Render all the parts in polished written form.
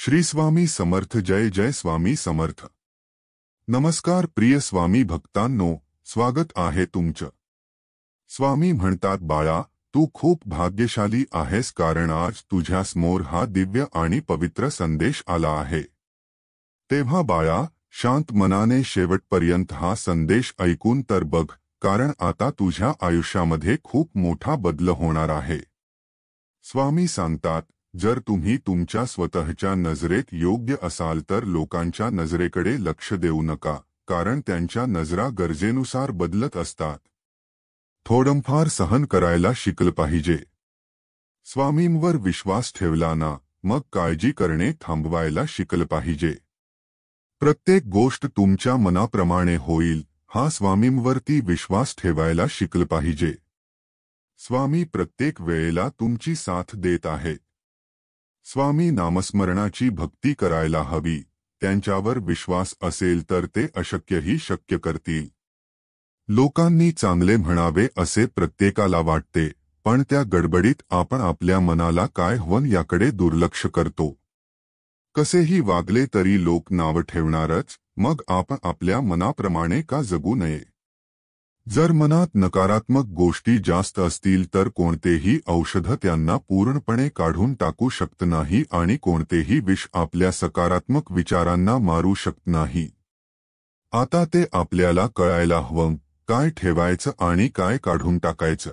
श्री स्वामी समर्थ. जय जय स्वामी समर्थ. नमस्कार प्रिय स्वामी भक्तांनो, स्वागत आहे तुमचं. स्वामी म्हणतात, बाळा, तू खूप भाग्यशाली आहेस, कारण आज तुझ्या समोर हा दिव्य आणि पवित्र संदेश आला आहे. तेव्हा बाळा, शांत मनाने शेवटपर्यंत हा संदेश ऐकून तर बघ, कारण आता तुझ्या आयुष्यामध्ये खूप मोठा बदल होणार आहे. स्वामी सांगतात, जर तुम्ही तुमच्या स्वतःच्या नजरेत योग्य असाल तर लोकांच्या नजरेकडे लक्ष देऊ नका, कारण त्यांच्या नजरा गरजेनुसार बदलत असतात. थोडंफार सहन करायला शिकलं पाहिजे. स्वामींवर विश्वास ठेवला ना, मग काळजी करणे थांबवायला शिकलं पाहिजे. प्रत्येक गोष्ट तुमच्या मनाप्रमाणे होईल, हा स्वामींवरती विश्वास ठेवायला शिकलं पाहिजे. स्वामी प्रत्येक वेळेला तुमची साथ देत आहेत. स्वामी नामस्मरणाची भक्ती करायला हवी. त्यांच्यावर विश्वास असेल तर ते अशक्यही शक्य करतील. लोकांनी चांगले म्हणावे असे प्रत्येकाला वाटते, पण त्या गडबडीत आपण आपल्या मनाला काय हवं याकडे दुर्लक्ष करतो. कसेही वागले तरी लोक नाव ठेवणारच, मग आपण आपल्या मनाप्रमाणे का जगू नये? जर मनात नकारात्मक गोष्टी जास्त असतील तर कोणतेही औषध त्यांना पूर्णपणे काढून टाकू शकत नाही आणि कोणतेही विष आपल्या सकारात्मक विचारांना मारू शकत नाही. आता ते आपल्याला कळायला हवं, काय ठेवायचं आणि काय काढून टाकायचं.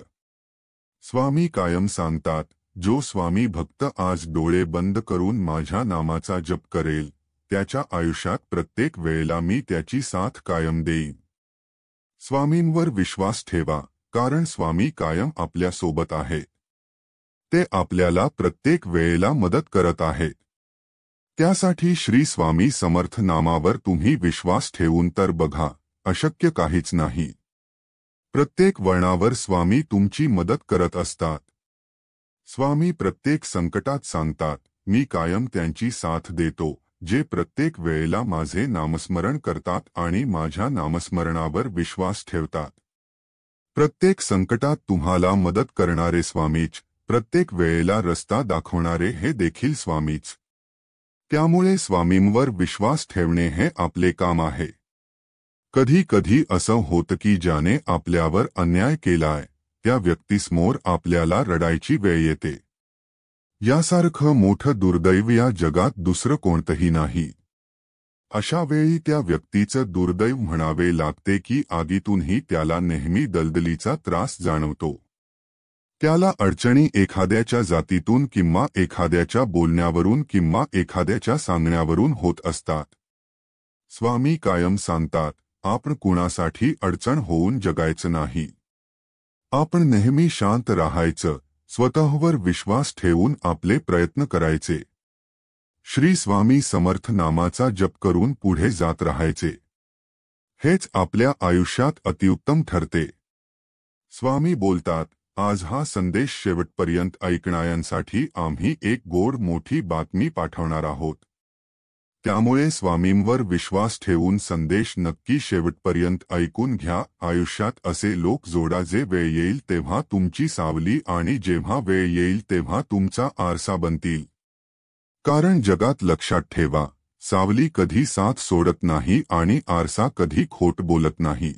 स्वामी कायम सांगतात, जो स्वामी भक्त आज डोळे बंद करून माझ्या नामाचा जप करेल, त्याच्या आयुष्यात प्रत्येक वेळेला मी त्याची साथ कायम देईन. स्वामींवर विश्वास ठेवा, कारण स्वामी कायम आपल्या सोबत आहेत. ते आपल्याला प्रत्येक वेळेला मदत करत आहेत. त्यासाठी श्री स्वामी समर्थ नामावर तुम्ही विश्वास ठेवून तर बघा, अशक्य काहीच नाही. प्रत्येक वळणावर स्वामी तुमची मदत करत असतात. स्वामी प्रत्येक संकटात सांगतात, मी कायम त्यांची साथ देतो, जे प्रत्येक वेळेला माझे नामस्मरण करतात आणि माझ्या नामस्मरणावर विश्वास ठेवतात. प्रत्येक संकटात तुम्हाला मदत करणारे स्वामीच, प्रत्येक वेळेला रस्ता दाखवणारे हे देखील स्वामीच. त्यामुळे स्वामींवर विश्वास ठेवणे हे आपले काम आहे. कधी कधी असं होतं की ज्याने आपल्यावर अन्याय केलाय, त्या व्यक्तीसमोर आपल्याला रडायची वेळ येते. यासारखं मोठं दुर्दैव या जगात दुसरं कोणतंही नाही. अशा वेळी त्या व्यक्तीचं दुर्दैव म्हणावे लागते की आगीतूनही त्याला नेहमी दलदलीचा त्रास जाणवतो. त्याला अडचणी एखाद्याच्या जातीतून किंवा एखाद्याच्या बोलण्यावरून किंवा एखाद्याच्या सांगण्यावरून होत असतात. स्वामी कायम सांगतात, आपण कुणासाठी अडचण होऊन जगायचं नाही. आपण नेहमी शांत राहायचं, स्वतःवर विश्वास ठेवून आपले प्रयत्न करायचे. श्री स्वामी समर्थ नामाचा जप करून पुढे जात राहायचे. हेच आपल्या आयुष्यात अतिउत्तम ठरते. स्वामी बोलतात, आज हा संदेश शेवटपर्यंत ऐकणाऱ्यांसाठी आम्ही एक गोड मोठी बातमी पाठवणार आहोत. त्यामुळे स्वामींवर विश्वास ठेवून संदेश नक्की शेवटपर्यंत ऐकून घ्या. आयुष्यात असे लोक जोडा जे वेळ येईल तेव्हा तुमची सावली आणि जेव्हा वेळ येईल तेव्हा तुमचा आरसा बनतील. कारण जगात लक्षात ठेवा, सावली कधी साथ सोडत नाही आणि आरसा कधी खोट बोलत नाही.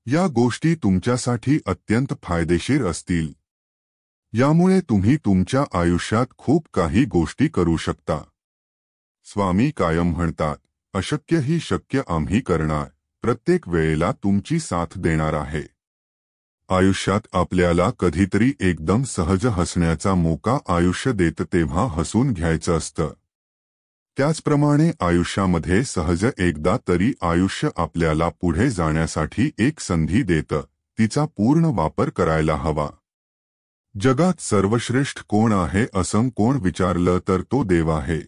या गोष्टी तुमच्यासाठी अत्यंत फायदेशीर असतील. यामुळे तुम्ही तुमच्या आयुष्यात खूप काही गोष्टी करू शकता. स्वामी कायम म्हणतात, अशक्य ही शक्य आम्ही करणार, प्रत्येक वेळेला तुमची साथ देणार आहे. आयुष्यात आपल्याला कधीतरी एकदम सहज हसण्याचा मोका आयुष्य देतं तेव्हा हसून घ्यायचं असतं. त्याचप्रमाणे आयुष्यामध्ये सहज एकदा तरी आयुष्य आपल्याला पुढे जाण्यासाठी एक संधी देतं, तिचा पूर्ण वापर करायला हवा. जगात सर्वश्रेष्ठ कोण आहे असं कोण विचारलं तर तो देव आहे.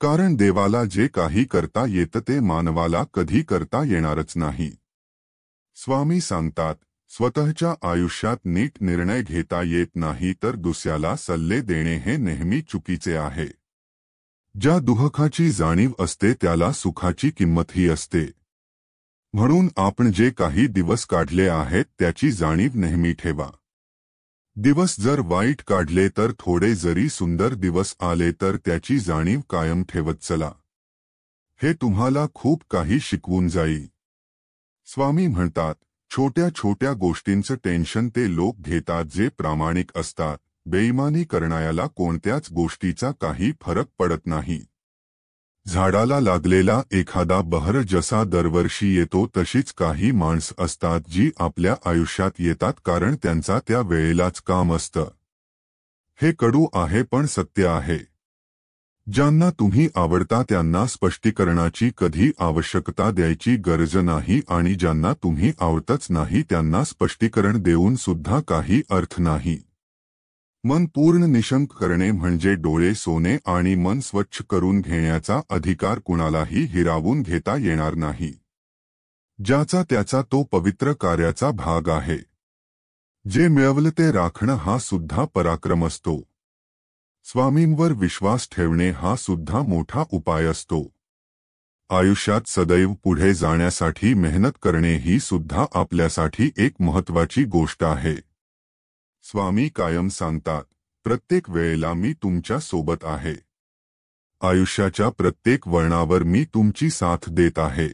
कारण देवाला जे काही करता येतं ते मानवाला कधी करता येणारच नाही. स्वामी सांगतात, स्वतःच्या आयुष्यात नीट निर्णय घेता येत नाही तर दुसऱ्याला सल्ले देणे हे नेहमी चुकीचे आहे. ज्या दुःखाची जाणीव असते त्याला सुखाची किंमतही असते. म्हणून आपण जे काही दिवस काढले आहेत त्याची जाणीव नेहमी ठेवा. दिवस जर वाईट काढले तर थोडे जरी सुंदर दिवस आले तर त्याची जाणीव कायम ठेवत चला. हे तुम्हाला खूप काही शिकवून जाईल. स्वामी म्हणतात, छोट्या छोट्या गोष्टींचं टेन्शन ते लोक घेतात जे प्रामाणिक असतात. बेईमानी करणाऱ्याला कोणत्याच गोष्टीचा काही फरक पडत नाही. झाडाला लागलेला एखादा बहर जसा दरवर्षी येतो तशीच काही माणसं असतात जी आपल्या आयुष्यात येतात कारण त्यांचा त्या वेळेलाच काम असतं. हे कडू आहे पण सत्य आहे. ज्यांना तुम्ही आवडता त्यांना स्पष्टीकरणाची कधी आवश्यकता द्यायची गरज नाही आणि ज्यांना तुम्ही आवडतच नाही त्यांना स्पष्टीकरण देऊन सुद्धा काही अर्थ नाही. मन पूर्ण निशंक करणे म्हणजे डोळे सोने आणि मन स्वच्छ करून घेण्याचा अधिकार कुणालाही हिरावून घेता येणार नाही. ज्याचा त्याचा तो पवित्र कार्याचा भाग आहे. जे मिळवलं ते राखणं हा सुद्धा पराक्रम असतो. स्वामींवर विश्वास ठेवणे हा सुद्धा मोठा उपाय असतो. आयुष्यात सदैव पुढे जाण्यासाठी मेहनत करणे ही सुद्धा आपल्यासाठी एक महत्त्वाची गोष्ट आहे. स्वामी कायम सांगतात, प्रत्येक वेळेला मी तुमच्या सोबत आहे. आयुष्याच्या प्रत्येक वळणावर मी तुमची साथ देत आहे.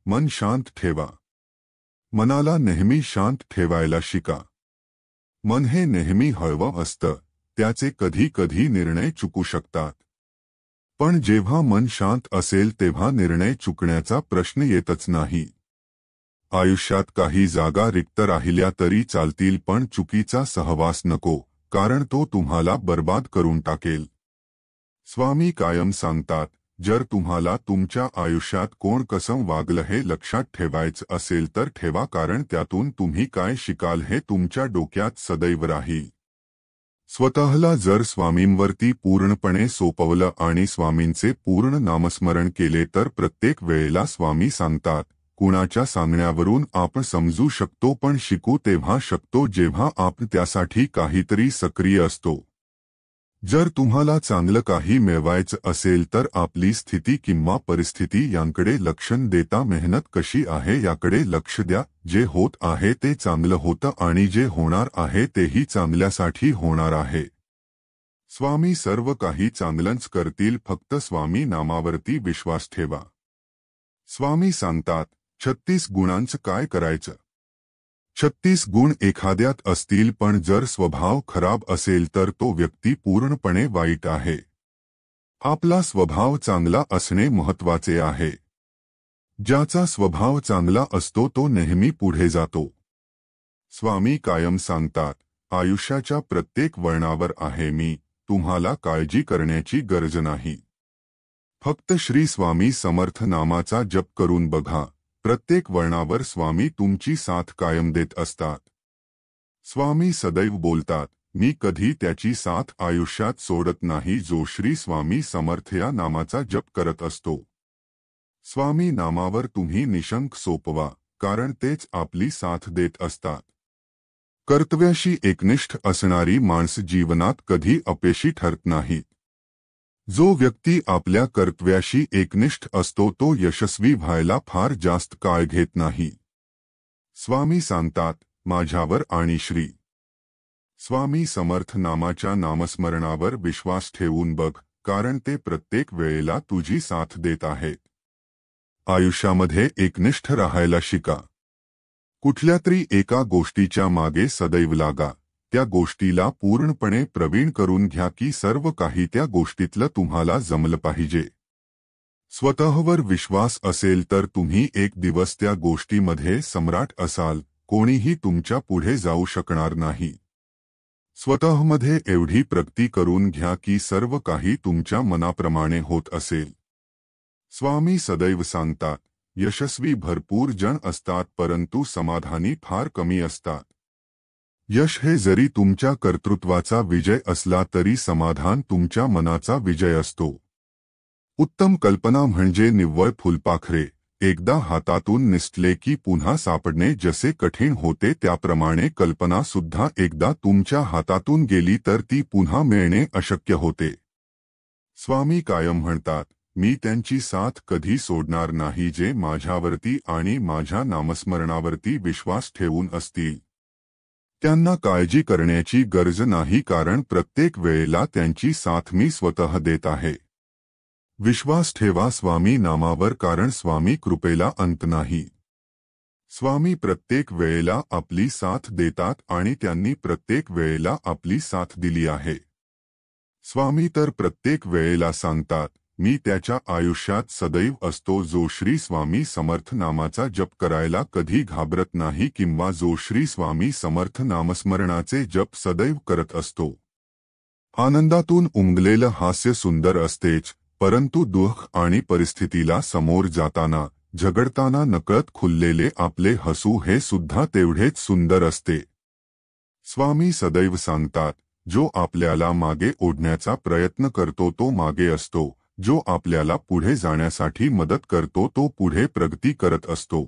मन शांत ठेवा. मनाला नेहमी शांत ठेवायला शिका. मन हे नेहमी हळवं असतं. त्याचे कधी कधी निर्णय चुकू शकतात. पण जेव्हा मन शांत असेल तेव्हा निर्णय चुकण्याचा प्रश्न येतच नाही. आयुष्यात काही जागा रिक्त राहिल्या तरी चालतील पण चुकीचा सहवास नको, कारण तो तुम्हाला बर्बाद करून टाकेल. स्वामी कायम सांगतात, जर तुम्हाला तुमच्या आयुष्यात कोण कसं वागलं हे लक्षात ठेवायचं असेल तर ठेवा कारण त्यातून तुम्ही काय शिकाल हे तुमच्या डोक्यात सदैव राहील. स्वतःला जर स्वामींवरती पूर्णपणे सोपवलं आणि स्वामींचे पूर्ण नामस्मरण केले तर प्रत्येक वेळेला स्वामी सांगतात, कुणाच्या सांगण्यावरून आपण समजू शकतो पण शिकू तेव्हा शकतो जेव्हा आपण त्यासाठी काहीतरी सक्रिय असतो. जर तुम्हाला चांगलं काही मिळवायचं असेल तर आपली स्थिती किंवा परिस्थिती यांकडे लक्ष न देता मेहनत कशी आहे याकडे लक्ष द्या. जे होत आहे ते चांगलं होतं आणि जे होणार आहे तेही चांगल्यासाठी होणार आहे. स्वामी सर्व काही चांगलंच करतील, फक्त स्वामी नामावरती विश्वास ठेवा. स्वामी सांगतात, 36 गुणांचं काय करायचं. 36 गुण एखाद्यात असतील पण जर स्वभाव खराब असेल तर तो व्यक्ती पूर्णपणे वाईट आहे. आपला स्वभाव चांगला असणे महत्त्वाचे आहे. ज्याचा स्वभाव चांगला असतो तो नेहमी पुढे जातो. स्वामी कायम सांगतात, आयुष्याच्या प्रत्येक वळणावर आहे मी, तुम्हाला काळजी करण्याची गरज नाही. फक्त श्री स्वामी समर्थ नामाचा जप करून बघा. प्रत्येक वळणावर स्वामी तुमची साथ कायम देत असतात. स्वामी सदैव बोलतात, मी कधी त्याची साथ आयुष्यात सोडत नाही जो श्री स्वामी समर्थ या नामाचा जप करत असतो. स्वामी नामावर तुम्ही निशंक सोपवा, कारण तेच आपली साथ देत असतात. कर्तव्याशी एकनिष्ठ असणारी माणसं जीवनात कधी अपयशी ठरत नाहीत. जो व्यक्ती आपल्या कर्तव्याशी एकनिष्ठ असतो तो यशस्वी व्हायला फार जास्त काळ घेत नाही. स्वामी सांगतात, माझ्यावर आणि श्री स्वामी समर्थ नामाच्या नामस्मरणावर विश्वास ठेवून बघ, कारण ते प्रत्येक वेळेला तुझी साथ देत आहेत. आयुष्यामध्ये एकनिष्ठ राहायला शिका. कुठल्यातरी एका गोष्टीच्या मागे सदैव लागा. त्या गोष्टीला पूर्णपणे प्रवीण करून घ्या की सर्व काही त्या गोष्टीतलं तुम्हाला जमलं पाहिजे. स्वतःवर विश्वास असेल तर तुम्ही एक दिवस त्या गोष्टीमध्ये सम्राट असाल. कोणीही तुमच्या पुढे जाऊ शकणार नाही. स्वतःमध्ये एवढी प्रगती करून घ्या की सर्व काही तुमच्या मनाप्रमाणे होत असेल. स्वामी सदैव सांगतात, यशस्वी भरपूर जण असतात परंतु समाधानी फार कमी असतात. यश हे जरी तुमच्या कर्तृत्वाचा विजय असला तरी समाधान तुमच्या मनाचा विजय असतो. उत्तम कल्पना म्हणजे निव्वळ फुलपाखरे, एकदा हातातून निसटले की पुन्हा सापडणे जसे कठीण होते त्याप्रमाणे कल्पना सुद्धा एकदा तुमच्या हातातून गेली तर ती पुन्हा मिळणे अशक्य होते. स्वामी कायम म्हणतात, मी त्यांची साथ कधी सोडणार नाही जे माझ्यावरती आणि माझ्या नामस्मरणावरती विश्वास ठेवून असतील. त्यांना काळजी करण्याची गरज नाही, कारण प्रत्येक वेळेला त्यांची साथ मी स्वतः देत आहे. विश्वास ठेवा स्वामी नामावर, कारण स्वामी कृपेला अंत नाही. स्वामी प्रत्येक वेळेला आपली साथ देतात आणि त्यांनी प्रत्येक वेळेला आपली साथ दिली आहे. स्वामी तर प्रत्येक वेळेला सांगतात, मी त्याच्या आयुष्यात सदैव असतो जो श्री स्वामी समर्थ नामाचा जप करायला कधी घाबरत नाही किंवा जो श्री स्वामी समर्थ नामस्मरणाचे जप सदैव करत असतो. आनंदातून उमगलेलं हास्य सुंदर असतेच, परंतु दुःख आणि परिस्थितीला समोर जाताना, झगडताना नकळत खुललेले आपले हसू हे सुद्धा तेवढेच सुंदर असते. स्वामी सदैव सांगतात, जो आपल्याला मागे ओढण्याचा प्रयत्न करतो तो मागे असतो, जो आपल्याला पुढे जाण्यासाठी मदत करतो तो पुढे प्रगती करत असतो.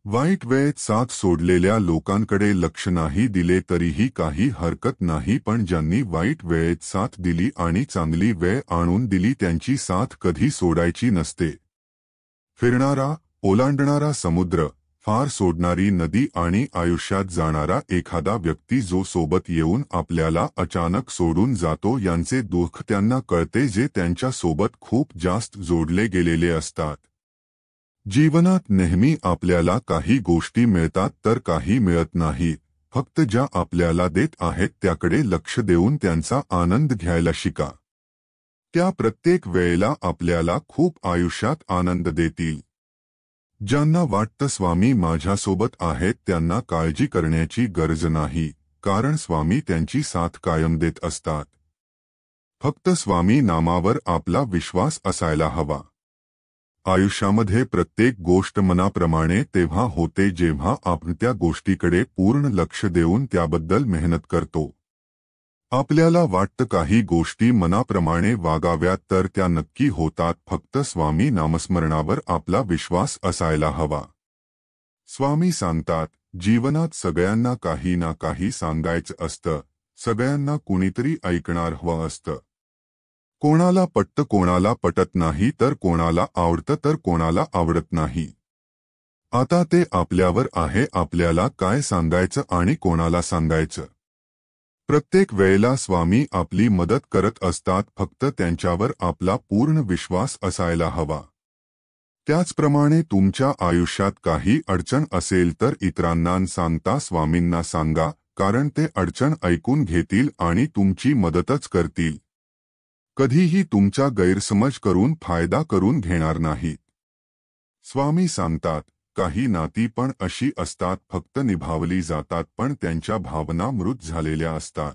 वाईट वेळेत साथ सोडलेल्या लोकांकडे लक्ष नाही दिले तरीही काही हरकत नाही, पण ज्यांनी वाईट वेळेत साथ दिली आणि चांगली वेळ आणून दिली त्यांची साथ कधी सोडायची नसते. फिरणारा, ओलांडणारा समुद्र, फार सोडणारी नदी आणि आयुष्यात जाणारा एखादा व्यक्ती जो सोबत येऊन आपल्याला अचानक सोडून जातो, यांचे दुःख त्यांना कळते जे त्यांच्या सोबत खूप जास्त जोडले गेलेले असतात. जीवनात नेहमी आपल्याला काही गोष्टी मिळतात तर काही मिळत नाहीत. फक्त ज्या आपल्याला देत आहेत त्याकडे लक्ष देऊन त्यांचा आनंद घ्यायला शिका. त्या प्रत्येक वेळेला आपल्याला खूप आयुष्यात आनंद देतील. ज्यांना वाटतं स्वामी माझ्यासोबत आहेत त्यांना काळजी करण्याची गरज नाही, कारण स्वामी त्यांची साथ कायम देत असतात. फक्त स्वामी नामावर आपला विश्वास असायला हवा. आयुष्यामध्ये प्रत्येक गोष्ट मनाप्रमाणे तेव्हा होते जेव्हा आपण त्या गोष्टीकडे पूर्ण लक्ष देऊन त्याबद्दल मेहनत करतो. आपल्याला वाटतं काही गोष्टी मनाप्रमाणे वागाव्यात तर त्या नक्की होतात. फक्त स्वामी नामस्मरणावर आपला विश्वास असायला हवा. स्वामी सांगतात, जीवनात सगळ्यांना काही ना काही सांगायचं असतं, सगळ्यांना कुणीतरी ऐकणार हवं असतं. कोणाला पटतं कोणाला पटत नाही, तर कोणाला आवडतं तर कोणाला आवडत नाही. आता ते आपल्यावर आहे आपल्याला काय सांगायचं आणि कोणाला सांगायचं. प्रत्येक वेळेला स्वामी आपली मदत करत असतात, फक्त त्यांच्यावर आपला पूर्ण विश्वास असायला हवा. त्याचप्रमाणे तुमच्या आयुष्यात काही अडचण असेल तर इतरांना सांगता स्वामींना सांगा, कारण ते अडचण ऐकून घेतील आणि तुमची मदतच करतील. कधीही तुमचा गैरसमज करून फायदा करून घेणार नाहीत. स्वामी सांगतात, काही नाती पण अशी असतात फक्त निभावली जातात पण त्यांच्या भावना मृत झालेल्या असतात.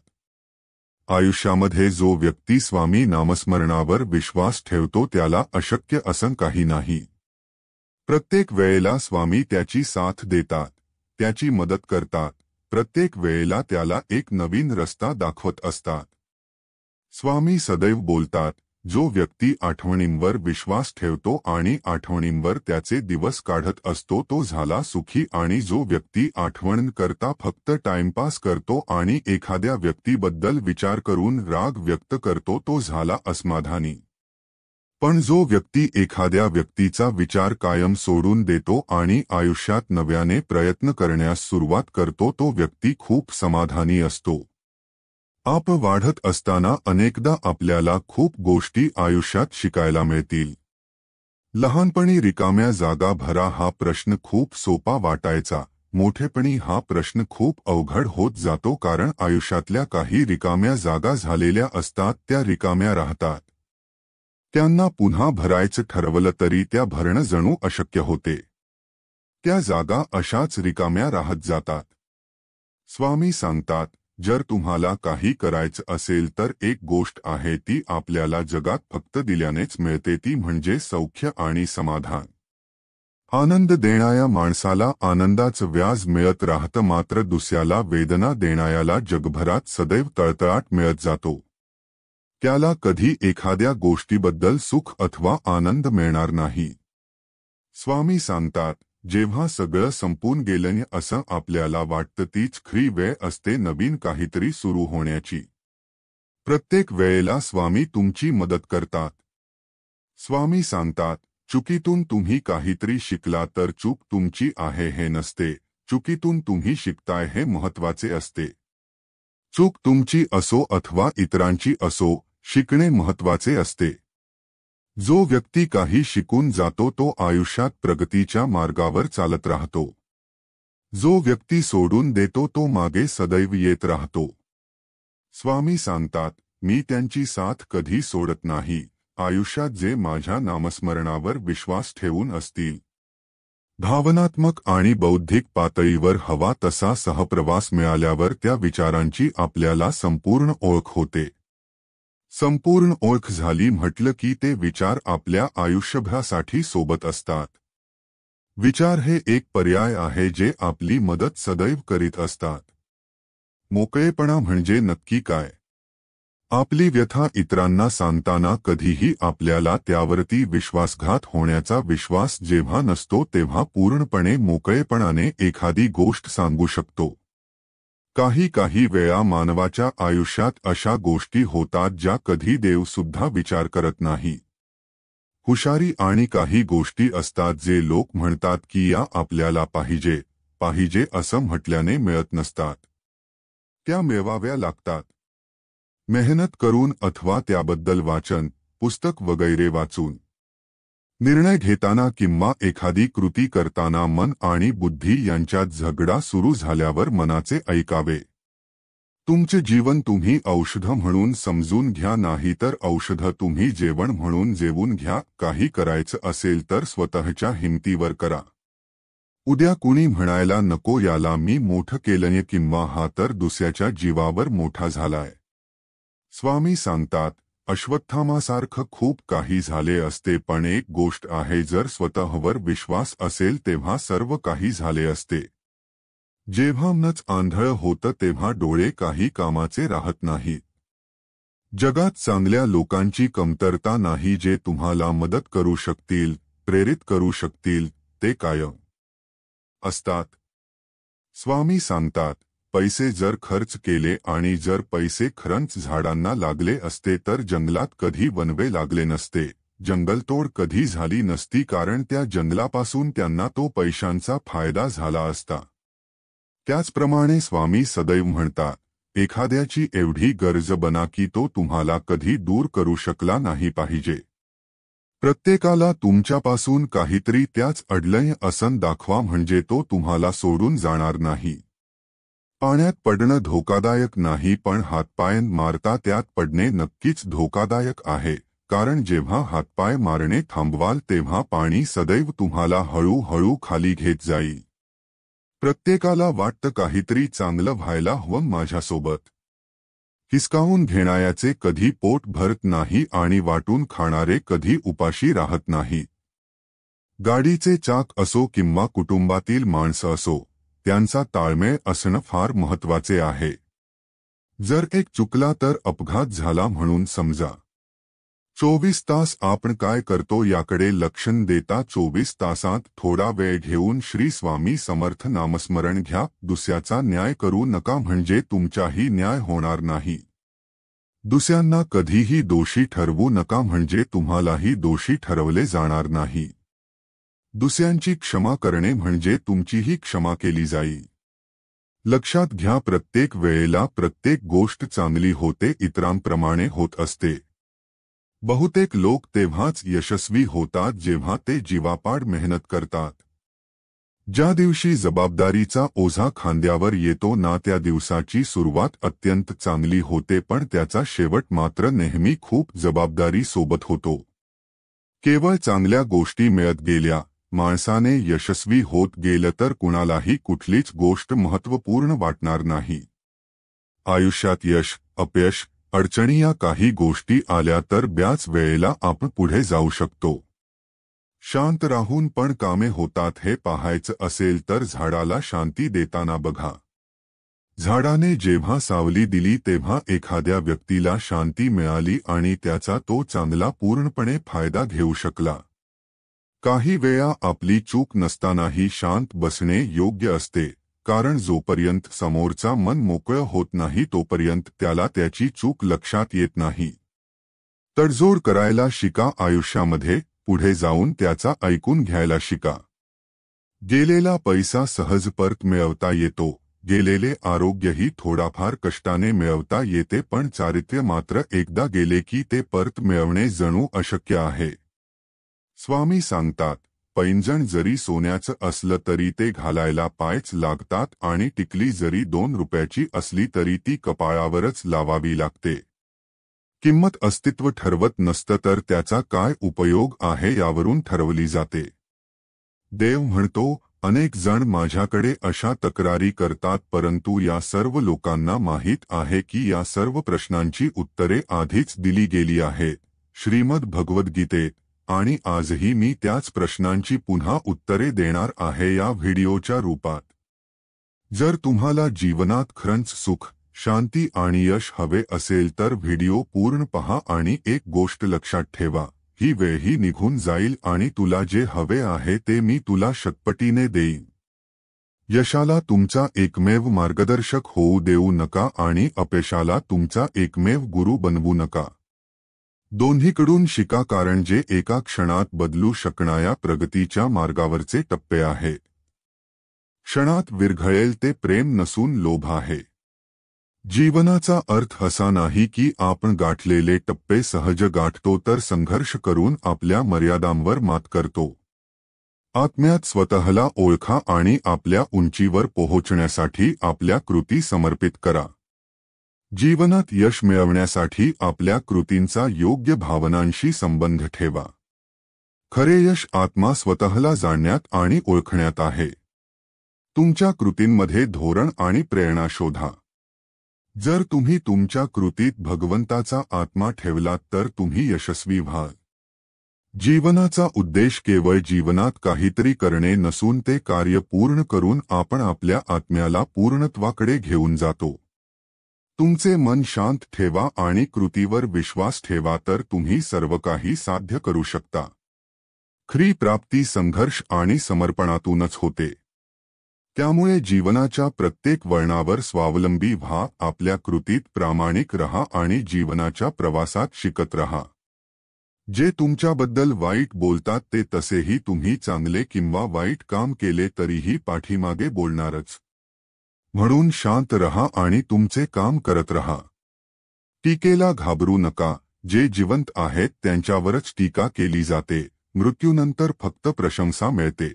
आयुष्यामध्ये जो व्यक्ती स्वामी नामस्मरणावर विश्वास ठेवतो त्याला अशक्य असं काही नाही. प्रत्येक वेळेला स्वामी त्याची साथ देतात, त्याची मदत करतात, प्रत्येक वेळेला त्याला एक नवीन रस्ता दाखवत असतात. स्वामी सदैव बोलतात, जो व्यक्ती आठवणींवर विश्वास ठेवतो आणि आठवणींवर त्याचे दिवस काढत असतो तो झाला सुखी, आणि जो व्यक्ती आठवण करता फक्त टाइमपास करतो आणि एखाद्या व्यक्तीबद्दल विचार करून राग व्यक्त करतो तो झाला असमाधानी. पण जो व्यक्ती एखाद्या व्यक्तीचा विचार कायम सोडून देतो आणि आयुष्यात नव्याने प्रयत्न करण्यास सुरुवात करतो तो व्यक्ती खूप समाधानी असतो. आप वाढत असताना अनेकदा आपल्याला खूप गोष्टी आयुष्यात शिकायला मिळतील. लहानपणी रिकाम्या जागा भरा हा प्रश्न खूप सोपा वाटायचा, मोठेपणी हा प्रश्न खूप अवघड होत जातो, कारण आयुष्यातल्या काही रिकाम्या जागा झालेल्या असतात त्या रिकाम्या राहतात. त्यांना पुन्हा भरायचं ठरवलं तरी त्या भरणं जणू अशक्य होते. त्या जागा अशाच रिकाम्या राहत जातात. स्वामी सांगतात, जर तुम्हाला काही करायचं असेल तर एक गोष्ट आहे ती आपल्याला जगात फक्त दिल्यानेच मिळते, ती म्हणजे सौख्य आणि समाधान. आनंद देणाऱ्या माणसाला आनंदाचं व्याज मिळत राहतं, मात्र दुसऱ्याला वेदना देणाऱ्याला जगभरात सदैव तळतळाट मिळत जातो. त्याला कधी एखाद्या गोष्टीबद्दल सुख अथवा आनंद मिळणार नाही. स्वामी सांगतात, जेव्हा सगळं संपून गेलं असं आपल्याला वाटतं तीच खरी वेळ असते नवीन काहीतरी सुरू होण्याची. प्रत्येक वेळेला स्वामी तुमची मदत करतात. स्वामी सांगतात, चुकीतून तुम्ही काहीतरी शिकला तर चूक तुमची आहे हे नसते, चुकीतून तुम्ही शिकताय हे महत्वाचे असते. चूक तुमची असो अथवा इतरांची असो, शिकणे महत्वाचे असते. जो व्यक्ती काही शिकून जातो तो आयुष्यात प्रगतीच्या मार्गावर चालत राहतो. जो व्यक्ती सोडून देतो तो मागे सदैव येत राहतो. स्वामी सांगतात, मी त्यांची साथ कधी सोडत नाही. आयुष्यात जे माझ्या नामस्मरणावर विश्वास ठेवून असतील, भावनात्मक आणि बौद्धिक पातळीवर हवा तसा सहप्रवास मिळाल्यावर त्या विचारांची आपल्याला संपूर्ण ओळख होते. संपूर्ण ओळख झाली म्हटलं की ते विचार आपल्या आयुष्यभरासाठी सोबत असतात. विचार हे एक पर्याय आहे जे आपली मदत सदैव करीत असतात. मोकळेपणा म्हणजे नक्की काय? आपली व्यथा इतरांना सांगताना कधीही आपल्याला त्यावरती विश्वासघात होण्याचा विश्वास जेव्हा नसतो तेव्हा पूर्णपणे मोकळेपणाने एखादी गोष्ट सांगू शकतो. काही वेळा मानवाच्या आयुष्यात अशा गोष्टी होतात ज्या कधी देव सुद्धा विचार करत नाही. हुशारी आणि काही गोष्टी असतात जे लोक म्हणतात की या आपल्याला पाहिजे असं म्हटल्याने मिळत नसतात. त्या मिळवाव्या लागतात. मेहनत करून अथवा त्याबद्दल वाचन, पुस्तक वगैरे वाचून. निर्णय घेताना किंवा एखादी कृती करताना मन आणि बुद्धी यांच्यात झगडा सुरू झाल्यावर मनाचे ऐकावे. तुमचे जीवन तुम्ही औषध म्हणून समजून घ्या, नाही तर औषध तुम्ही जेवण म्हणून जेवून घ्या. काही करायचं असेल तर स्वतःच्या हिमतीवर करा. उद्या कुणी म्हणायला नको याला मी मोठं केलंय किंवा हा तर दुसऱ्याच्या जीवावर मोठा झालाय. स्वामी सांगतात, अश्वत्थामासारखं खूप काही झाले असते पण एक गोष्ट आहे, जर स्वतःवर विश्वास असेल तेव्हा सर्व काही झाले असते. जेव्हा मनच आंधळ होतं तेव्हा डोळे काही कामाचे राहत नाहीत. जगात चांगल्या लोकांची कमतरता नाही जे तुम्हाला मदत करू शकतील, प्रेरित करू शकतील, ते कायम असतात. स्वामी सांगतात, पैसे जर खर्च केले आणि जर पैसे खरंच झाडांना लागले असते तर जंगलात कधी वनवे लागले नसते, जंगलतोड कधी झाली नसती, कारण त्या जंगलापासून त्यांना तो पैशांचा फायदा झाला असता. त्याचप्रमाणे स्वामी सदैव म्हणतात, एखाद्याची एवढी गरज बना की तो तुम्हाला कधी दूर करू शकला नाही पाहिजे. प्रत्येकाला तुमच्यापासून काहीतरी त्याच अडलंय असं दाखवा म्हणजे तो तुम्हाला सोडून जाणार नाही. पाण्यात पडणं धोकादायक नाही पण हातपाय मारता त्यात पडणे नक्कीच धोकादायक आहे, कारण जेव्हा हातपाय मारणे थांबवाल तेव्हा पाणी सदैव तुम्हाला हळूहळू खाली घेत जाईल. प्रत्येकाला वाटतं काहीतरी चांगलं व्हायला हवं माझ्यासोबत. हिसकावून घेणाऱ्याचे कधी पोट भरत नाही आणि वाटून खाणारे कधी उपाशी राहत नाही. गाडीचे चाक असो किंवा कुटुंबातील माणसं असो, त्यांचा ताळमेळ असणं फार महत्वाचे आहे. जर एक चुकला तर अपघात झाला म्हणून समजा. 24 तास आपण काय करतो याकडे लक्ष देता 24 तासात थोडा वेळ घेऊन श्री स्वामी समर्थ नामस्मरण घ्या. दुसऱ्याचा न्याय करू नका म्हणजे तुमचाही न्याय होणार नाही. दुसऱ्यांना कधीही दोषी ठरवू नका म्हणजे तुम्हालाही दोषी ठरवले जाणार नाही. दुसऱ्यांची क्षमा करणे म्हणजे तुमचीही क्षमा केली जाईल. लक्षात घ्या, प्रत्येक वेळेला प्रत्येक गोष्ट चांगली होते इतरांप्रमाणे होत असते. बहुतेक लोक तेव्हाच यशस्वी होतात जेव्हा ते जीवापाड मेहनत करतात. ज्या दिवशी जबाबदारीचा ओझा खांद्यावर येतो ना त्या दिवसाची सुरुवात अत्यंत चांगली होते पण त्याचा शेवट मात्र नेहमी खूप जबाबदारी सोबत होतो. केवळ चांगल्या गोष्टी मिळत गेल्या, माणसाने यशस्वी होत गेलं तर कुणालाही कुठलीच गोष्ट महत्त्वपूर्ण वाटणार नाही. आयुष्यात यश, अपयश, अडचणी या काही गोष्टी आल्या तर बऱ्याच वेळेला आपण पुढे जाऊ शकतो. शांत राहून पण कामे होतात हे पाहायचं असेल तर झाडाला शांती देताना बघा. झाडाने जेव्हा सावली दिली तेव्हा एखाद्या व्यक्तीला शांती मिळाली आणि त्याचा तो चांगला पूर्णपणे फायदा घेऊ शकला. काही वेळा आपली चूक नसतानाही शांत बसणे योग्य असते, कारण जोपर्यंत समोरचा मन मोकळं होत नाही तोपर्यंत त्याला त्याची चूक लक्षात येत नाही. तडजोड करायला शिका आयुष्यामध्ये, पुढे जाऊन त्याचा ऐकून घ्यायला शिका. गेलेला पैसा सहज परत मिळवता येतो, गेलेले आरोग्यही थोडाफार कष्टाने मिळवता येते, पण चारित्र्य मात्र एकदा गेले की ते परत मिळवणे जणू अशक्य आहे. स्वामी सांगतात, पैंजण जरी सोन्याचं असलं तरी ते घालायला पायच लागतात आणि टिकली जरी 2 रुपयाची असली तरी ती कपाळावरच लावावी लागते. किंमत अस्तित्व ठरवत नसतं तर त्याचा काय उपयोग आहे यावरून ठरवली जाते. देव म्हणतो, अनेक जण माझ्याकडे अशा तक्रारी करतात, परंतु या सर्व लोकांना माहीत आहे की या सर्व प्रश्नांची उत्तरे आधीच दिली गेली आहेत श्रीमद भगवद्गीतेत, आणि आजही मी त्याच प्रश्नांची पुन्हा उत्तरे देणार आहे या व्हिडिओच्या रूपात. जर तुम्हाला जीवनात खरंच सुख, शांती आणि यश हवे असेल तर व्हिडिओ पूर्ण पहा आणि एक गोष्ट लक्षात ठेवा, ही वेळही निघून जाईल आणि तुला जे हवे आहे ते मी तुला शतपटीने देईन. यशाला तुमचा एकमेव मार्गदर्शक होऊ देऊ नका आणि अपयशाला तुमचा एकमेव गुरु बनवू नका. दोन्हीकडून शिका, कारण जे एका क्षणात बदलू शकणाऱ्या प्रगतीच्या मार्गावरचे टप्पे आहेत. क्षणात विरघळेल ते प्रेम नसून लोभ आहे. जीवनाचा अर्थ असा नाही की आपण गाठलेले टप्पे सहज गाठतो, तर संघर्ष करून आपल्या मर्यादांवर मात करतो. आत्म्यात स्वतःला ओळखा आणि आपल्या उंचीवर पोहोचण्यासाठी आपल्या कृती समर्पित करा. जीवनात यश मिळवण्यासाठी आपल्या कृतींचा योग्य भावनांशी संबंध ठेवा. खरे यश आत्मा स्वतःला जाणण्यात आणि ओळखण्यात आहे. तुमच्या कृतींमध्ये धोरण आणि प्रेरणा शोधा. जर तुम्ही तुमच्या कृतीत भगवंताचा आत्मा ठेवलात तर तुम्ही यशस्वी व्हाल. जीवनाचा उद्देश केवळ जीवनात काहीतरी करणे नसून ते कार्य पूर्ण करून आपण आपल्या आत्म्याला पूर्णत्वाकडे घेऊन जातो. तुमचे मन शांत ठेवा आणि कृतीवर विश्वास ठेवा तर तुम्ही सर्व काही साध्य करू शकता. खरी प्राप्ती संघर्ष आणि समर्पणातूनच होते. त्यामुळे जीवनाच्या प्रत्येक वळणावर स्वावलंबी व्हा, आपल्या कृतीत प्रामाणिक रहा आणि जीवनाच्या प्रवासात शिकत रहा. जे तुमच्याबद्दल वाईट बोलतात ते तसेही तुम्ही चांगले किंवा वाईट काम केले तरीही पाठीमागे बोलणारच. म्हणून शांत रहा आणि तुमचे काम करत रहा. टीकेला घाबरू नका. जे जिवंत आहेत त्यांच्यावरच टीका केली जाते, मृत्यूनंतर फक्त प्रशंसा मिळते.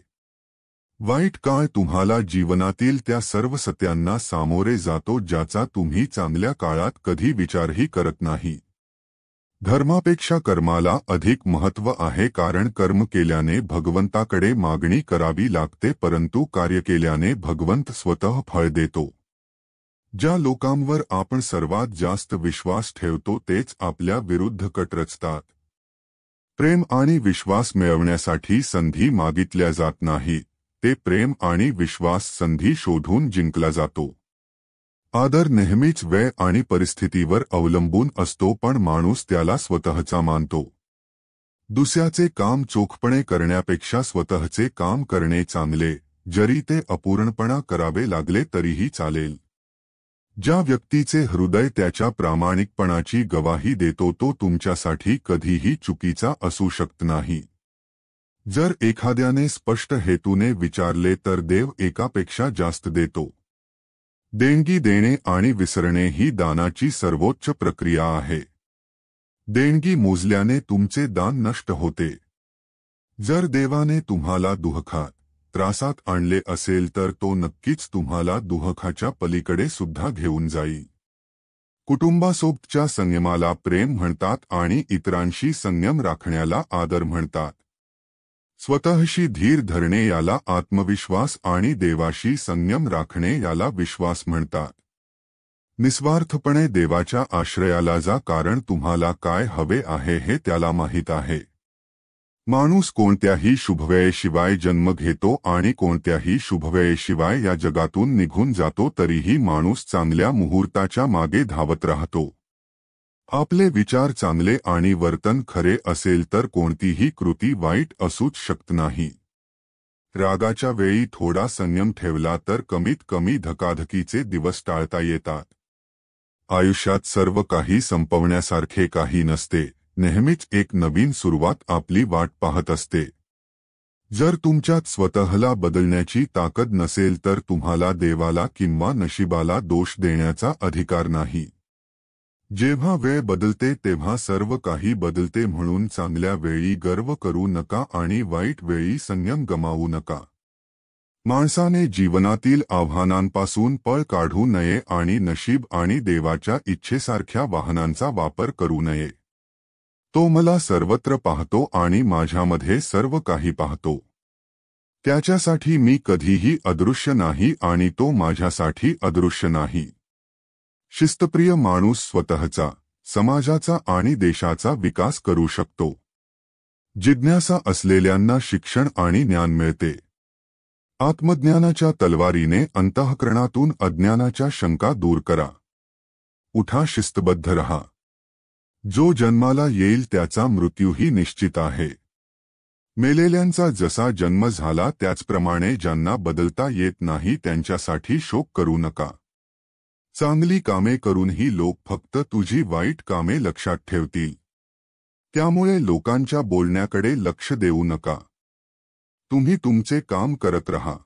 वाईट काळ तुम्हाला जीवनातील त्या सर्व सत्यांना सामोरे जातो ज्याचा तुम्ही चांगल्या काळात कधी विचारही करत नाही. धर्मापेक्षा कर्माला अधिक महत्त्व आहे, कारण कर्म केल्याने भगवंताकडे मागणी करावी लागते, परंतु कार्य केल्याने भगवंत स्वतः फळ देतो. ज्या लोकांवर आपण सर्वात जास्त विश्वास ठेवतो तेच आपल्या विरुद्ध कट रचतात. प्रेम आणि विश्वास मिळवण्यासाठी संधी मागितल्या जात नाहीत, ते प्रेम आणि विश्वास संधी शोधून जिंकला जातो. आदर नेहमीच वेळ आणि परिस्थितीवर अवलंबून असतो, पण माणूस त्याला स्वतःचा मानतो. दुसऱ्याचे काम चोखपणे करण्यापेक्षा स्वतःचे काम करणे चांगले, जरी ते अपूर्णपणा करावे लागले तरीही चालेल. ज्या व्यक्तीचे हृदय त्याच्या प्रामाणिकपणाची गवाही देतो तो तुमच्यासाठी कधीही चुकीचा असू शकत नाही. जर एखाद्याने स्पष्ट हेतूने विचारले तर देव एकापेक्षा जास्त देतो. देणगी देणे आणि विसरणे ही दानाची सर्वोच्च प्रक्रिया आहे. देणगी मोजल्याने तुमचे दान नष्ट होते. जर देवाने तुम्हाला दुःखात, त्रासात आणले असेल तर तो नक्कीच तुम्हाला दुःखाच्या पलीकडे सुद्धा घेऊन जाईल. कुटुंबासोबतच्या संयमाला प्रेम म्हणतात आणि इतरांशी संयम राखण्याला आदर म्हणतात. स्वतःशी धीर धरणे याला आत्मविश्वास आणि देवाशी संयम राखणे याला विश्वास म्हणतात. निस्वार्थपणे देवाच्या आश्रयाला जा, कारण तुम्हाला काय हवे आहे हे त्याला माहीत आहे. माणूस कोणत्याही शुभवेळेशिवाय जन्म घेतो आणि कोणत्याही शुभवेळेशिवाय या जगातून निघून जातो, तरीही माणूस चांगल्या मुहूर्ताच्या मागे धावत राहतो. आपले विचार चांगले आणि वर्तन खरे असेल तर कोणतीही कृती वाईट असूच शकत नाही. रागाच्या वेळी थोडा संयम ठेवला तर कमीत कमी धकाधकीचे दिवस टाळता येतात. आयुष्यात सर्व काही संपवण्यासारखे काही नसते, नेहमीच एक नवीन सुरुवात आपली वाट पाहत असते. जर तुमच्यात स्वतःला बदलण्याची ताकद नसेल तर तुम्हाला देवाला किंवा नशिबाला दोष देण्याचा अधिकार नाही. जेव्हा वेळ बदलते तेव्हा सर्व काही बदलते, म्हणून चांगल्या वेळी गर्व करू नका आणि वाईट वेळी संयम गमावू नका. माणसाने जीवनातील आव्हानांपासून पळ काढू नये आणि नशीब आणि देवाच्या इच्छेसारख्या वाहनांचा वापर करू नये. तो मला सर्वत्र पाहतो आणि माझ्यामध्ये सर्व काही पाहतो. त्याच्यासाठी मी कधीही अदृश्य नाही आणि तो माझ्यासाठी अदृश्य नाही. शिस्तप्रिय माणूस स्वतःचा, समाजाचा आणि देशाचा विकास करू शकतो. जिज्ञासा असलेल्यांना शिक्षण आणि ज्ञान मिळते. आत्मज्ञानाच्या तलवारीने अंतःकरणातून अज्ञानाच्या शंका दूर करा. उठा, शिस्तबद्ध रहा. जो जन्माला येईल त्याचा मृत्यूही निश्चित आहे. मेलेल्यांचा जसा जन्म झाला त्याचप्रमाणे ज्यांना बदलता येत नाही त्यांच्यासाठी शोक करू नका. चांगली कामे करूनही लोक फक्त तुझी वाईट कामे लक्षात ठेवतील. त्यामुळे लोकांच्या बोलण्याकडे लक्ष देऊ नका. तुम्ही तुमचे काम करत रहा.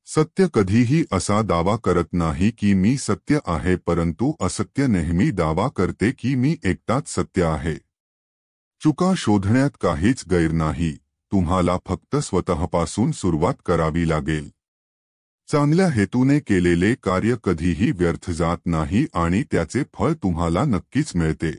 सत्य कधीही असा दावा करत नाही की मी सत्य आहे, परंतु असत्य नेहमी दावा करते की मी एकटाच सत्य आहे. चुका शोधण्यात काहीच गैर नाही. तुम्हाला फक्त स्वतःपासून सुरुवात करावी लागेल. चांगल्या हेतूने केलेले कार्य कधीही व्यर्थ जात नाही आणि त्याचे फळ तुम्हाला नक्कीच मिळते.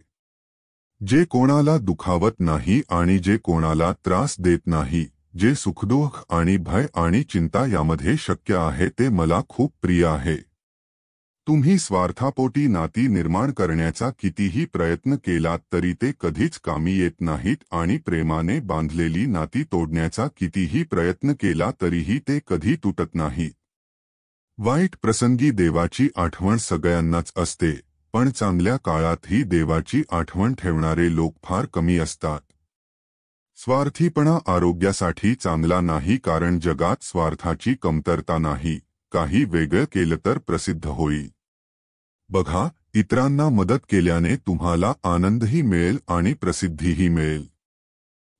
जे कोणाला दुखावत नाही आणि जे कोणाला त्रास देत नाही, जे सुखदुःख आणि भय आणि चिंता यामध्ये शक्य आहे, ते मला खूप प्रिय आहे. तुम्ही स्वार्थापोटी नाती निर्माण करण्याचा कितीही प्रयत्न केलात तरी ते कधीच कामी येत नाहीत आणि प्रेमाने बांधलेली नाती तोडण्याचा कितीही प्रयत्न केला तरीही ते कधी तुटत नाहीत. वाईट प्रसंगी देवाची आठवण सगळ्यांनाच असते, पण चांगल्या काळातही देवाची आठवण ठेवणारे लोक फार कमी असतात. स्वार्थीपणा आरोग्यासाठी चांगला नाही, कारण जगात स्वार्थाची कमतरता नाही. काही वेगळं केलं तर प्रसिद्ध होईल. बघा, इतरांना मदत केल्याने तुम्हाला आनंदही मिळेल आणि प्रसिद्धीही मिळेल.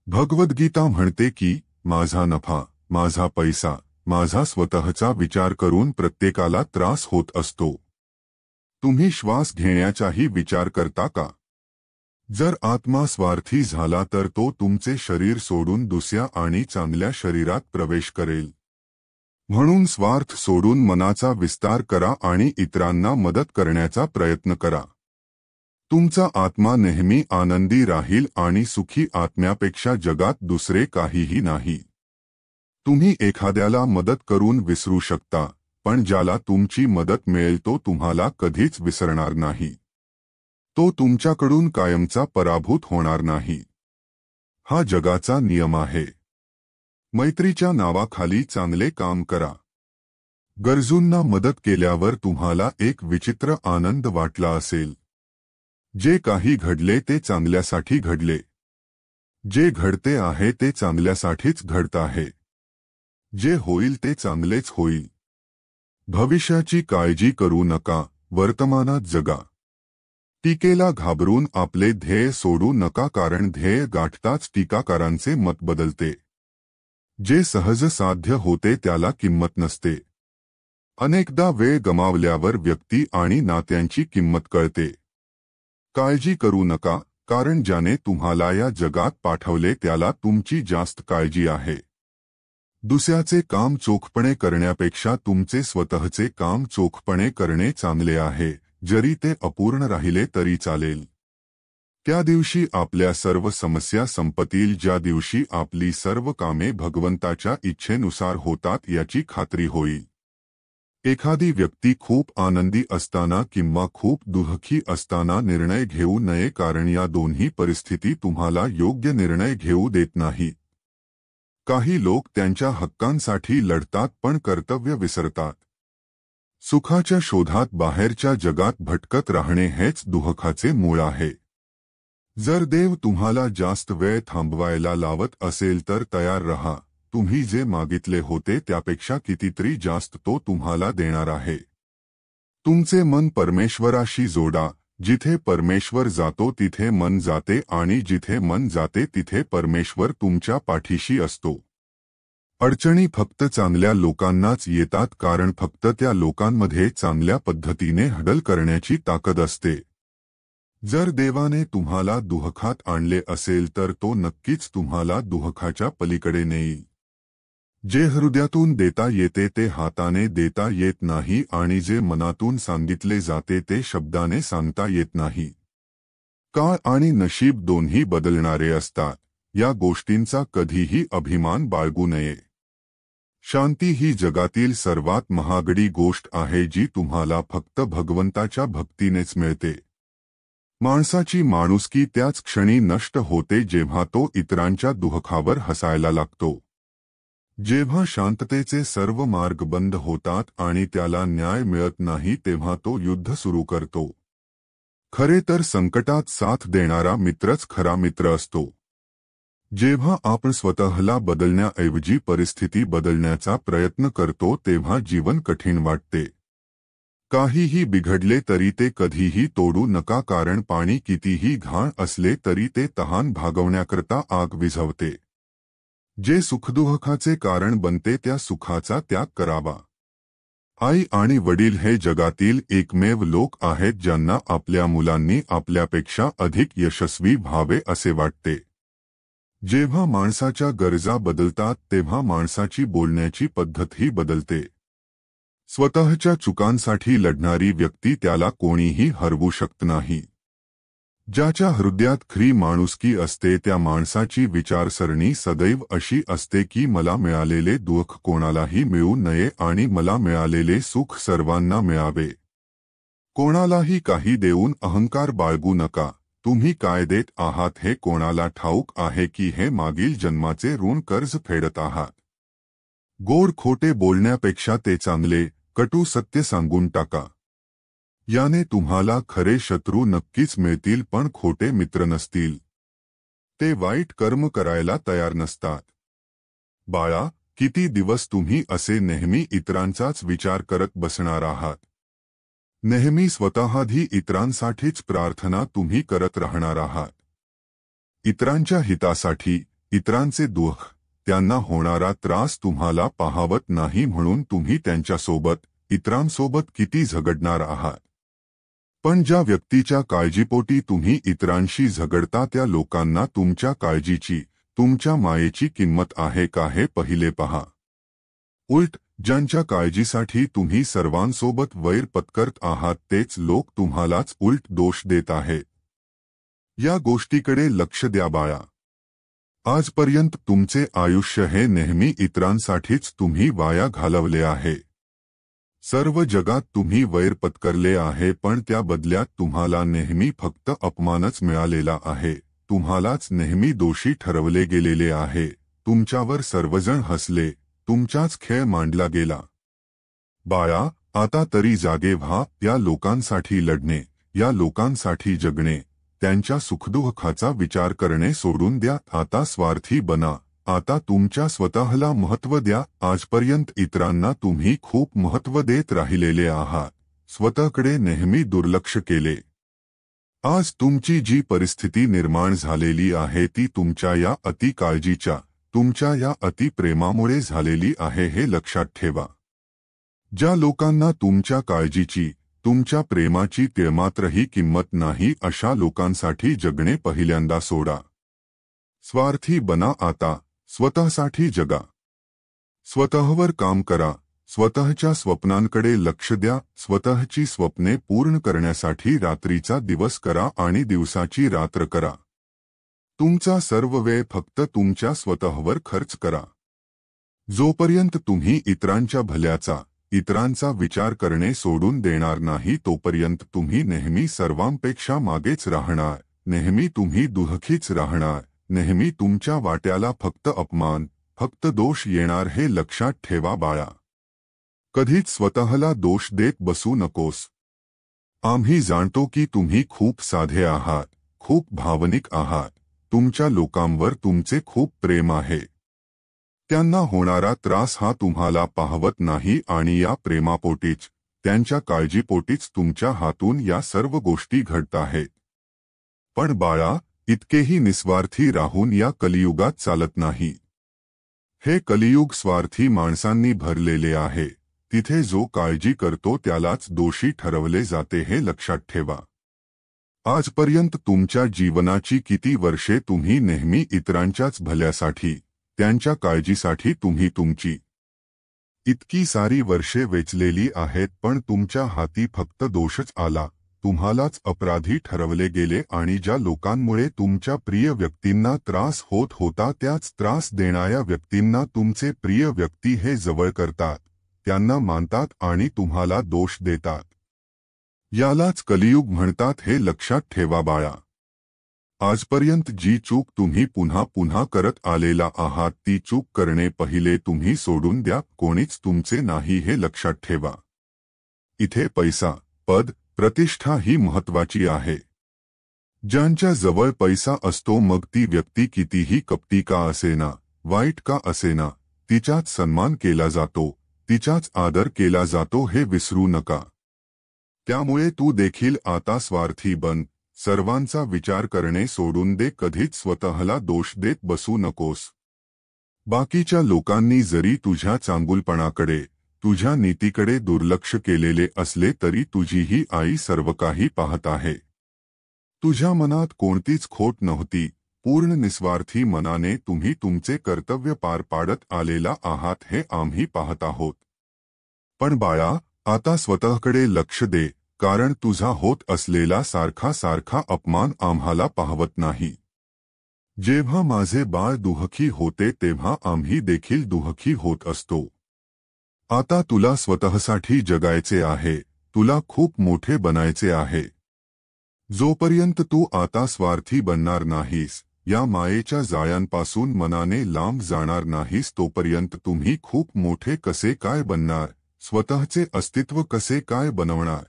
भगवद्गीता म्हणते की माझा नफा, माझा पैसा, माझा स्वतःचा विचार करून प्रत्येकाला त्रास होत असतो. तुम्ही श्वास घेण्याचाही विचार करता का? जर आत्मा स्वार्थी झाला तर तो तुमचे शरीर सोडून दुसऱ्या आणि चांगल्या शरीरात प्रवेश करेल. म्हणून स्वार्थ सोडून मनाचा विस्तार करा आणि इतरांना मदत करण्याचा प्रयत्न करा. तुमचा आत्मा नेहमी आनंदी राहील आणि सुखी आत्म्यापेक्षा जगात दुसरे काहीही नाही. तुम्ही एखाद्याला मदत करून विसरू शकता, पण ज्याला तुमची मदत मिळेल तो तुम्हाला कधीच विसरणार नाही. तो तुमच्याकडून कायमचा पराभूत होणार नाही. हा जगाचा नियम आहे. मैत्रीच्या नावाखाली चांगले काम करा. गरजूंना मदत केल्यावर तुम्हाला एक विचित्र आनंद वाटला असेल. जे काही घडले ते चांगल्यासाठी घडले. जे घडते आहे ते चांगल्यासाठीच घडत आहे. जे होईल ते चांगलेच होईल. भविष्याची काळजी करू नका, वर्तमानात जगा. टीकेला घाबरून आपले ध्येय सोडू नका, कारण ध्येय गाठताच टीकाकारांचे मत बदलते. जे सहज साध्य होते त्याला किंमत नसते. अनेकदा वेळ गमावल्यावर व्यक्ती आणि नात्यांची किंमत कळते. काळजी करू नका, कारण ज्याने तुम्हाला या जगात पाठवले त्याला तुमची जास्त काळजी आहे. दुसऱ्याचे काम चोखपणे करण्यापेक्षा तुमचे स्वतःचे काम चोखपणे करणे चांगले आहे. जरी ते अपूर्ण राहिले तरी चालेल. त्या दिवशी आपल्या सर्व समस्या संपतील, ज्या दिवशी आपली सर्व कामे भगवंताच्या इच्छेनुसार होतात याची खात्री होईल. एखादी व्यक्ती खूप आनंदी असताना किंवा खूप दुःखी असताना निर्णय घेऊ नये, कारण या दोन्ही परिस्थिती तुम्हाला योग्य निर्णय घेऊ देत नाहीत. काही लोक त्यांच्या हक्कांसाठी लढतात पण कर्तव्य विसरतात. सुखाच्या शोधात बाहेरच्या जगात भटकत राहणे हेच दुःखाचे मूळ आहे. जर देव तुम्हाला जास्त वेळ थांबवायला लावत असेल तर तयार रहा. तुम्ही जे मागितले होते त्यापेक्षा कितीतरी जास्त तो तुम्हाला देणार आहे. तुमचे मन परमेश्वराशी जोडा. जिथे परमेश्वर जातो तिथे मन जाते आणि जिथे मन जाते तिथे परमेश्वर तुमच्या पाठीशी असतो. अडचणी फक्त चांगल्या लोकांनाच येतात, कारण फक्त त्या लोकांमध्ये चांगल्या पद्धतीने हँडल करण्याची ताकद असते. जर देवाने तुम्हाला दुःखात आणले असेल तर तो नक्कीच तुम्हाला दुःखाच्या पलीकडे नेईल. जे हृदयातून देता येते ते हाताने देता येत नाही, आणि जे मनातून सांगितले जाते ते शब्दाने सांगता येत नाही. काळ आणि नशीब दोन्ही बदलणारे असतात. या गोष्टींचा कधीही अभिमान बाळगू नये. शांती ही जगातील सर्वात महागडी गोष्ट आहे, जी तुम्हाला फक्त भगवंताच्या भक्तीनेच मिळते. माणसाची माणुसकी त्याच क्षणी नष्ट होते जेव्हा तो इतरांच्या दुःखावर हसायला लागतो. जेव्हा शांततेचे सर्व मार्ग बंद होतात आणि त्याला न्याय मिळत नाही तेव्हा तो युद्ध सुरू करतो. खरे तर संकटात साथ देणारा मित्रच खरा मित्र असतो. जेव्हा आपण स्वतःला बदलण्याऐवजी परिस्थिती बदलण्याचा प्रयत्न करतो तेव्हा जीवन कठीण वाटते. काहीही बिघडले तरी ते कधीही तोडू नका, कारण पाणी कितीही घाण असले तरी ते तहान भागवण्याकरता आग विझवते. जे सुखदुःखाचे कारण बनते त्या सुखाचा त्याग करावा. आई आणि वडील हे जगातील एकमेव लोक आहेत ज्यांना आपल्या मुलांनी आपल्यापेक्षा अधिक यशस्वी व्हावे असे वाटते. जेव्हा माणसाच्या गरजा बदलतात तेव्हा माणसाची बोलण्याची पद्धतही बदलते. स्वतःच्या चुकांसाठी लढणारी व्यक्ती त्याला कोणीही हरवू शकत नाही. ज्याच्या हृदयात खरी माणुसकी असते त्या माणसाची विचारसरणी सदैव अशी असते की मला मिळालेले दुःख कोणालाही मिळू नये आणि मला मिळालेले सुख सर्वांना मिळावे. कोणालाही काही देऊन अहंकार बाळगू नका. तुम्ही काय देत आहात हे कोणाला ठाऊक आहे की हे मागील जन्माचे ऋण कर्ज फेडत आहात. गोड खोटे बोलण्यापेक्षा ते चांगले कटू सत्य सांगून टाका. याने तुम्हाला खरे शत्रू नक्कीच मिळतील पण खोटे मित्र नसतील. ते वाईट कर्म करायला तयार नसतात. बाळा, किती दिवस तुम्ही असे नेहमी इतरांचाच विचार करत बसणार आहात? नेहमी स्वतःआधी इतरांसाठीच प्रार्थना तुम्ही करत राहणार आहात. इतरांच्या हितासाठी, इतरांचे दुःख, त्यांना होणारा त्रास तुम्हाला पाहावत नाही म्हणून तुम्ही त्यांच्यासोबत, इतरांसोबत किती झगडणार आहात. पण ज्या व्यक्तीच्या काळजीपोटी तुम्ही इतरांशी झगडता त्या लोकांना तुमच्या काळजीची, तुमच्या मायेची किंमत आहे का हे पहिले पहा. उलट, ज्यांच्या काळजीसाठी तुम्ही सर्वांसोबत वैर पत्करत आहात तेच लोक तुम्हालाच उलट दोष देत आहेत. या गोष्टीकडे लक्ष द्या बाळा. आजपर्यंत तुमचे आयुष्य हे नेहमी इतरांसाठीच तुम्ही वाया घालवले आहे. सर्व जगात तुम्ही वैर पत्करले आहे पण त्या बदल्यात तुम्हाला नेहमी फक्त अपमानच मिळालेला आहे. तुम्हालाच नेहमी दोषी ठरवले गेलेले आहे. तुमच्यावर सर्वजण हसले, तुमचाच खेळ मांडला गेला. बाळा, आता तरी जागे व्हा. या लोकांसाठी लढणे, या लोकांसाठी जगणे, त्यांच्या सुखदुःखाचा विचार करणे सोडून द्या. आता स्वार्थी बना. आता तुमच्या स्वतःला महत्त्व द्या. आजपर्यंत इतरांना तुम्ही खूप महत्त्व देत राहिलेले आहात. स्वतःकडे नेहमी दुर्लक्ष केले. आज तुमची जी परिस्थिती निर्माण झालेली आहे ती तुमच्या या अति काळजीच्या, तुमच्या या अति प्रेमामुळे झालेली आहे हे लक्षात ठेवा. ज्या लोकांना तुमच्या काळजीची, तुमच्या प्रेमाची तिळमात्रही किंमत नाही अशा लोकांसाठी जगणे पहिल्यांदा सोडा. स्वार्थी बना. आता स्वतःसाठी जगा. स्वतःवर काम करा. स्वतःच्या स्वप्नांकडे लक्ष द्या. स्वतःची स्वप्ने पूर्ण करण्यासाठी रात्रीचा दिवस करा आणि दिवसाची रात्र करा. तुमचा सर्व वेळ फक्त तुमच्या स्वतःवर खर्च करा. जोपर्यंत तुम्ही इतरांच्या भल्याचा, इतरांचा विचार करणे सोडून देणार नाही तोपर्यंत तुम्ही नेहमी सर्वांपेक्षा मागेच राहणार. नेहमी तुम्ही दुःखीच राहणार. नेहमी तुमच्या वाट्याला फक्त अपमान, फक्त दोष येणार हे लक्षात ठेवा बाळा. कधीच स्वतःला दोष देत बसू नकोस. आम्ही जाणतो की तुम्ही खूप साधे आहात, खूप भावनिक आहात. तुमच्या लोकांवर तुमचे खूप प्रेम आहे. त्यांना होणारा त्रास हा तुम्हाला पाहवत नाही आणि या प्रेमापोटीच, त्यांच्या काळजीपोटीच तुमच्या हातून या सर्व गोष्टी घडत आहेत. पण बाळा, इतकेही निस्वार्थी राहून या कलियुगात चालत नाही. हे कलियुग स्वार्थी माणसांनी भरलेले आहे, तिथे जो काळजी करतो त्यालाच दोषी ठरवले जाते हे लक्षात ठेवा. आजपर्यंत तुमच्या जीवनाची किती वर्षे तुम्ही नेहमी इतरांच्याच भल्यासाठी, त्यांच्या काळजीसाठी तुम्ही तुमची इतकी सारी वर्षे वेचलेली आहेत, पण तुमच्या हाती फक्त दोषच आला, तुम्हालाच अपराधी ठरवले गेले आणि ज्या लोकांमुळे तुमच्या प्रिय व्यक्तींना त्रास होत होता त्याच त्रास देणाऱ्या व्यक्तींना तुमचे प्रिय व्यक्ती हे जवळ करतात, त्यांना मानतात आणि तुम्हाला दोष देतात. यालाच कलियुग म्हणतात हे लक्षात ठेवा बाळा. आजपर्यंत जी चूक तुम्ही पुन्हा पुन्हा करत आलेला आहात ती चूक करणे पहिले तुम्ही सोडून द्या. कोणीच तुमचे नाही हे लक्षात ठेवा. इथे पैसा, पद, प्रतिष्ठा ही महत्वाची आहे. ज्यांच्या जवळ पैसा असतो मग ती व्यक्ती कितीही कपटी का असेना, वाईट का असेना, तिचाच सन्मान केला जातो, तिचाच आदर केला जातो हे विसरू नका. त्यामुळे तू देखील आता स्वार्थी बन. सर्वांचा विचार करणे सोडून दे. कधीच स्वतःला दोष देत बसू नकोस. बाकीच्या लोकांनी जरी तुझ्या चांगुलपणाकडे, तुझ्या नीतीकडे दुर्लक्ष केलेले असले तरी तुझी ही आई सर्व काही पाहत आहे. तुझ्या मनात कोणतीच खोट नव्हती. पूर्ण निस्वार्थी मनाने तुम्ही तुमचे कर्तव्य पार पाडत आलेला आहात हे आम्ही पाहत आहोत. पण बाळा, आता स्वतःकडे लक्ष दे, कारण तुझा होत असलेला सारखा सारखा अपमान आम्हाला पाहवत नाही. जेव्हा माझे बाळ दुःखी होते तेव्हा आम्ही देखील दुःखी होत असतो. आता तुला स्वतःसाठी जगायचे आहे, तुला खूप मोठे बनायचे आहे. जोपर्यंत तू आता स्वार्थी बनणार नाहीस, या मायेच्या जाळ्यांपासून मनाने लांब जाणार नाहीस, तोपर्यंत तुम्ही खूप मोठे कसे काय बनणार, स्वतःचे अस्तित्व कसे काय बनवणार.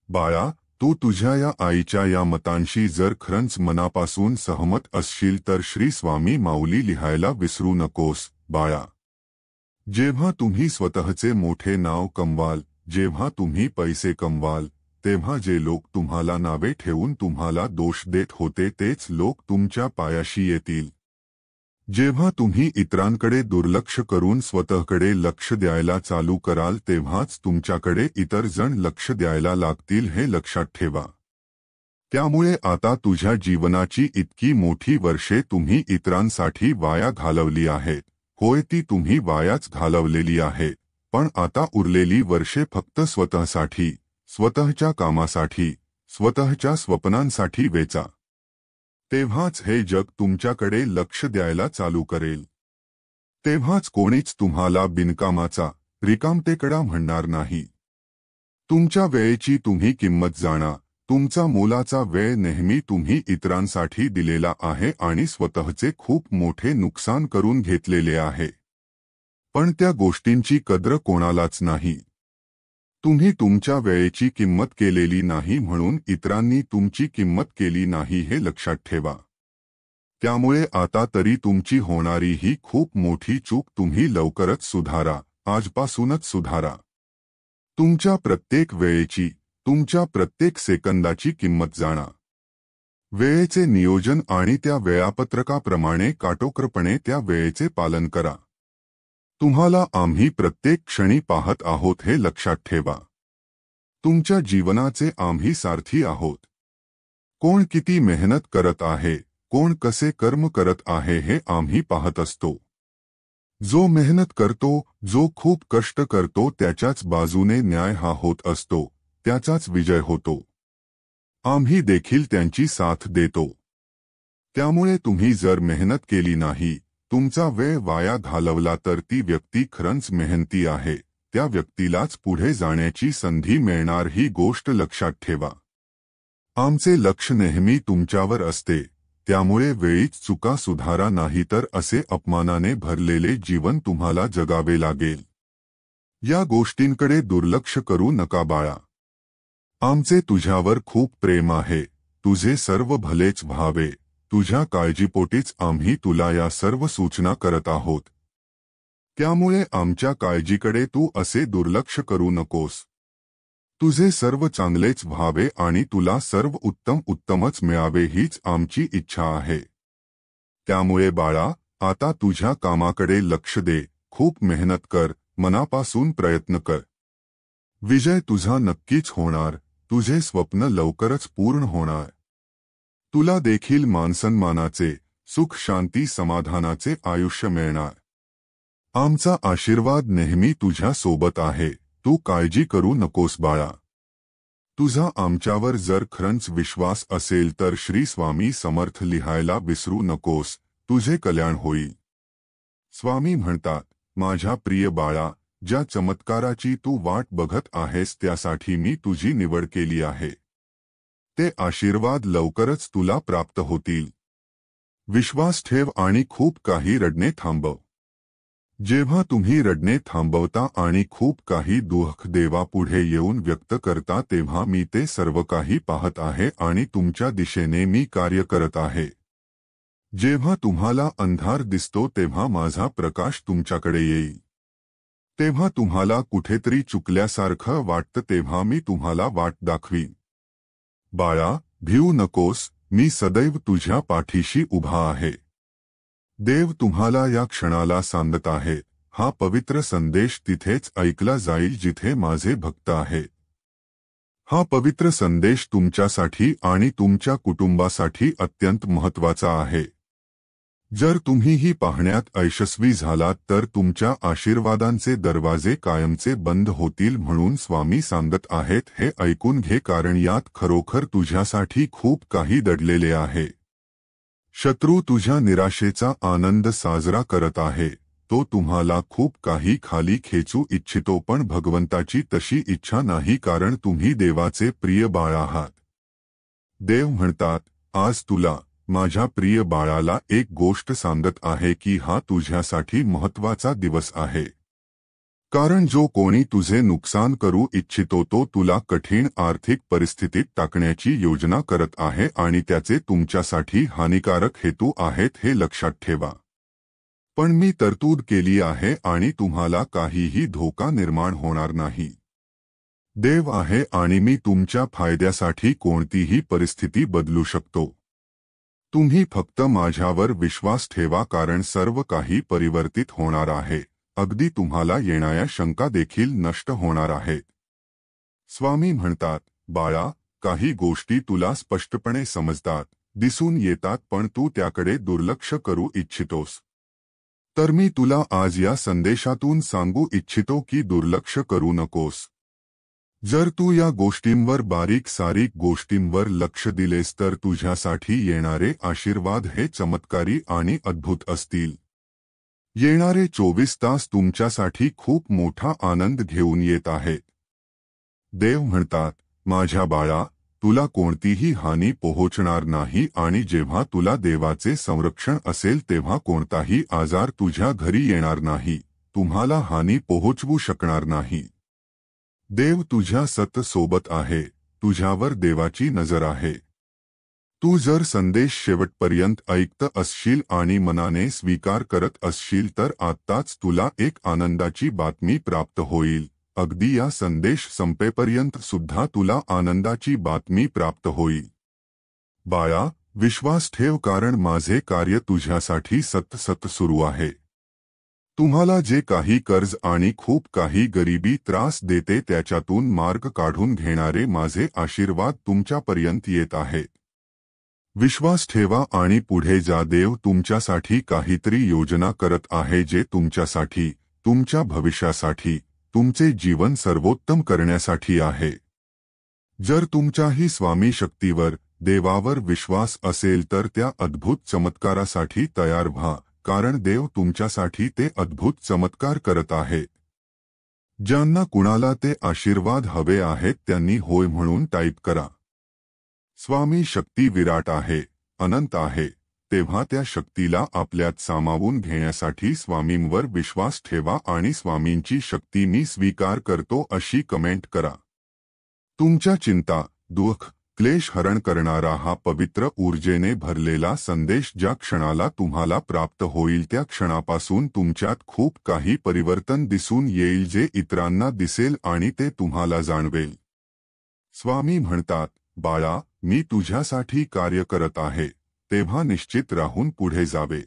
बाळा, तू तुझ्या या आईच्या या मतांशी जर खरंच मनापासून सहमत असशील तर श्री स्वामी माऊली लिहायला विसरू नकोस. बाळा, जेव्हा तुम्ही स्वतःचे मोठे नाव कमवाल, जेव्हा तुम्ही पैसे कमवाल, तेव्हा जे लोक तुम्हाला नावे ठेवून तुम्हाला दोष देत होते तेच लोक तुमच्या पायाशी येतील. जेव्हा तुम्ही इतरांकडे दुर्लक्ष करून स्वतःकडे लक्ष द्यायला चालू कराल तेव्हाच तुमच्याकडे इतर जण लक्ष द्यायला लागतील हे लक्षात ठेवा. त्यामुळे आता तुझ्या जीवनाची इतकी मोठी वर्षे तुम्ही इतरांसाठी वाया घालवली आहेत. होय, ती तुम्ही वायाच घालवलेली आहेत, पण आता उरलेली वर्षे फक्त स्वतःसाठी, स्वतःच्या कामासाठी, स्वतःच्या स्वप्नांसाठी वेचा. तेव्हाच हे जग तुमच्याकडे लक्ष द्यायला चालू करेल. तेव्हाच कोणीच तुम्हाला बिनकामाचा, रिकामटेकडा म्हणणार नाही. तुमच्या वेळेची तुम्ही किंमत जाणा. तुमचा मोलाचा वेळ नेहमी तुम्ही इतरांसाठी दिलेला आहे आणि स्वतःचे खूप मोठे नुकसान करून घेतलेले आहे. पण त्या गोष्टींची कद्र कोणालाच नाही. तुम्ही तुमच्या वेळेची किंमत केलेली नाही म्हणून इतरांनी तुमची किंमत केली नाही हे लक्षात ठेवा. त्यामुळे आता तरी तुमची होणारी ही खूप मोठी चूक तुम्ही लवकरच सुधारा, आजपासूनच सुधारा. तुमच्या प्रत्येक वेळेची, तुमच्या प्रत्येक सेकंदाची किंमत जाणा. वेळेचे नियोजन आणि त्या वेळापत्रकाप्रमाणे काटेकोरपणे त्या वेळेचे पालन करा. तुम्हाला आम्ही प्रत्येक क्षणी पाहत आहोत हे लक्षात ठेवा. तुमच्या जीवनाचे आम्ही सारथी आहोत. कोण किती मेहनत करत आहे, कोण कसे कर्म करत आहे हे आम्ही पाहत असतो. जो मेहनत करतो, जो खूप कष्ट करतो त्याच्याच बाजूने न्याय हा होत असतो, त्याचाच विजय होतो. आम्ही देखील त्यांची साथ देतो. त्यामुळे तुम्ही जर मेहनत केली नाही, तुमचा वेळ वाया घालवला तर ती व्यक्ती खरंच मेहनती आहे, त्या व्यक्तीलाच पुढे जाण्याची संधी मिळणार ही गोष्ट लक्षात ठेवा. आमचे लक्ष नेहमी तुमच्यावर असते, त्यामुळे वेळीच चुका सुधारा नाहीतर असे अपमानाने भरलेले जीवन तुम्हाला जगावे लागेल. या गोष्टींकडे दुर्लक्ष करू नका बाळा. आमचे तुझ्यावर खूप प्रेम आहे. तुझे सर्व भलेच व्हावे, तुझ्या काळजीपोटीच आम्ही तुला या सर्व सूचना करत आहोत. त्यामुळे आमच्या काळजीकडे तू असे दुर्लक्ष करू नकोस. तुझे सर्व चांगलेच व्हावे आणि तुला सर्व उत्तमच मिळावे हीच आमची इच्छा आहे. त्यामुळे बाळा, आता तुझ्या कामाकडे लक्ष दे, खूप मेहनत कर, मनापासून प्रयत्न कर. विजय तुझा नक्कीच होणार, तुझे स्वप्न लवकरच पूर्ण होणार. तुला देखील मानसन्मानाचे, सुख शांती समाधानाचे आयुष्य मिळणार. आमचा आशीर्वाद नेहमी तुझ्या सोबत आहे, तू काळजी करू नकोस बाळा. तुझा आमच्यावर जर खरंच विश्वास असेल तर श्री स्वामी समर्थ लिहायला विसरू नकोस, तुझे कल्याण होईल. स्वामी म्हणतात, माझ्या प्रिय बाळा, ज्या चमत्काराची तू वाट बघत आहेस त्यासाठी मी तुझी निवड केली आहे. ते आशीर्वाद लवकरच तुला प्राप्त होतील. विश्वास ठेव आणि खूप काही रडणे थांबव. जेव्हा तुम्ही रडणे थांबवता आणि खूप काही दुःख देवापुढे येऊन व्यक्त करता तेव्हा मी ते सर्व काही पाहत आहे आणि तुमच्या दिशेने मी कार्य करत आहे. जेव्हा तुम्हाला अंधार दिसतो तेव्हा माझा प्रकाश तुमच्याकडे येईल. तेव्हा तुम्हाला कुठेतरी चुकल्यासारखं वाटतं तेव्हा मी तुम्हाला वाट दाखवीन. बाळा, भिवू नकोस, मी सदैव तुझ्या पाठीशी उभा आहे. देव तुम्हाला या क्षणाला सांगत आहे, हा पवित्र संदेश तिथेच ऐकला जाईल जिथे माझे भक्त आहेत. हा पवित्र संदेश तुमच्यासाठी आणि तुमच्या कुटुंबासाठी अत्यंत महत्त्वाचा आहे. जर तुम्हीही पाहण्यात यशस्वी झालात तर तुमच्या आशीर्वादांचे दरवाजे कायमचे बंद होतील म्हणून स्वामी सांगत आहेत. हे ऐकून घे, कारण यात खरोखर तुझ्यासाठी खूप काही दडलेले आहे. शत्रू तुझ्या निराशेचा आनंद साजरा करत आहे. तो तुम्हाला खूप काही खाली खेचू इच्छितो, पण भगवंताची तशी इच्छा नाही, कारण तुम्ही देवाचे प्रिय बाळ आहात. देव म्हणतात, आज तुला, माझ्या प्रिय बाळाला, एक गोष्ट सांगत आहे की हा तुझ्यासाठी महत्त्वाचा दिवस आहे. कारण जो कोणी तुझे नुकसान करू इच्छितो तो तुला कठीण आर्थिक परिस्थितीत टाकण्याची योजना करत आहे आणि त्याचे तुमच्यासाठी हानिकारक हेतू आहेत हे लक्षात ठेवा. पण मी तरतूद केली आहे आणि तुम्हाला काहीही धोका निर्माण होणार नाही. देव आहे आणि मी तुमच्या फायद्यासाठी कोणतीही परिस्थिती बदलू शकतो. तुम्ही फक्त माझ्यावर विश्वास ठेवा, कारण सर्व काही परिवर्तित होणार आहे. अगदी तुम्हाला येणाऱ्या शंका देखील नष्ट होणार आहेत. स्वामी म्हणतात, बाळा, काही गोष्टी तुला स्पष्टपणे समजतात, दिसून येतात, पण तू त्याकडे दुर्लक्ष करू इच्छितोस. तर मी तुला आज या संदेशातून सांगू इच्छितो की दुर्लक्ष करू नकोस. जर तू या गोष्टींवर, बारीक सारीक गोष्टींवर लक्ष दिलेस तर तुझ्यासाठी येणारे आशीर्वाद हे चमत्कारी आणि अद्भुत असतील. येणारे 24 तास तुमच्यासाठी खूप मोठा आनंद घेऊन येत आहेत. देव म्हणतात, माझ्या बाळा, तुला कोणतीही हानी पोहोचणार नाही आणि जेव्हा तुला देवाचे संरक्षण असेल तेव्हा कोणताही आजार तुझ्या घरी येणार नाही, तुम्हाला हानी पोहोचवू शकणार नाही. देव तुझ्या सोबत आहे, तुझ्यावर देवाची नजर आहे. तू जर संदेश शेवटपर्यंत ऐकत असशील आणि मनाने स्वीकार करत असशील तर आत्ताच तुला एक आनंदाची बातमी प्राप्त होईल. अगदी या संदेश संपेपर्यंत सुद्धा तुला आनंदाची बातमी प्राप्त होईल. बाळा, विश्वास ठेव, कारण माझे कार्य तुझ्यासाठी सतत सुरू आहे. तुम्हाला जे काही कर्ज आणि खूप काही गरिबी त्रास देते त्याच्यातून मार्ग काढून घेणारे माझे आशीर्वाद तुमच्यापर्यंत येत आहेत. विश्वास ठेवा आणि पुढे जा. देव तुमच्यासाठी काहीतरी योजना करत आहे जे तुमच्यासाठी, तुमच्या भविष्यासाठी, तुमचे जीवन सर्वोत्तम करण्यासाठी आहे. जर तुमच्याही स्वामी शक्तीवर, देवावर विश्वास असेल तर त्या अद्भुत चमत्कारासाठी तयार व्हा, कारण देव तुमच्यासाठी ते अद्भुत चमत्कार करत आहेत. ज्यांना कुणाला ते आशीर्वाद हवे आहेत त्यांनी होय म्हणून टाईप करा. स्वामी शक्ती विराट आहे, अनंत आहे, तेव्हा त्या शक्तीला आपल्यात सामावून घेण्यासाठी स्वामींवर विश्वास ठेवा आणि स्वामींची शक्ती मी स्वीकार करतो अशी कमेंट करा. तुमच्या चिंता, दुःख, क्लेश हरण करणारा हा पवित्र ऊर्जेने भरलेला संदेश ज्या क्षणाला तुम्हाला प्राप्त होईल त्या क्षणापासून तुमच्यात खूप काही परिवर्तन दिसून येईल जे इतरांना दिसेल आणि ते तुम्हाला जाणवेल. स्वामी म्हणतात, बाळा, मी तुझ्यासाठी कार्य करत आहे, तेव्हा निश्चित राहून पुढे जावे.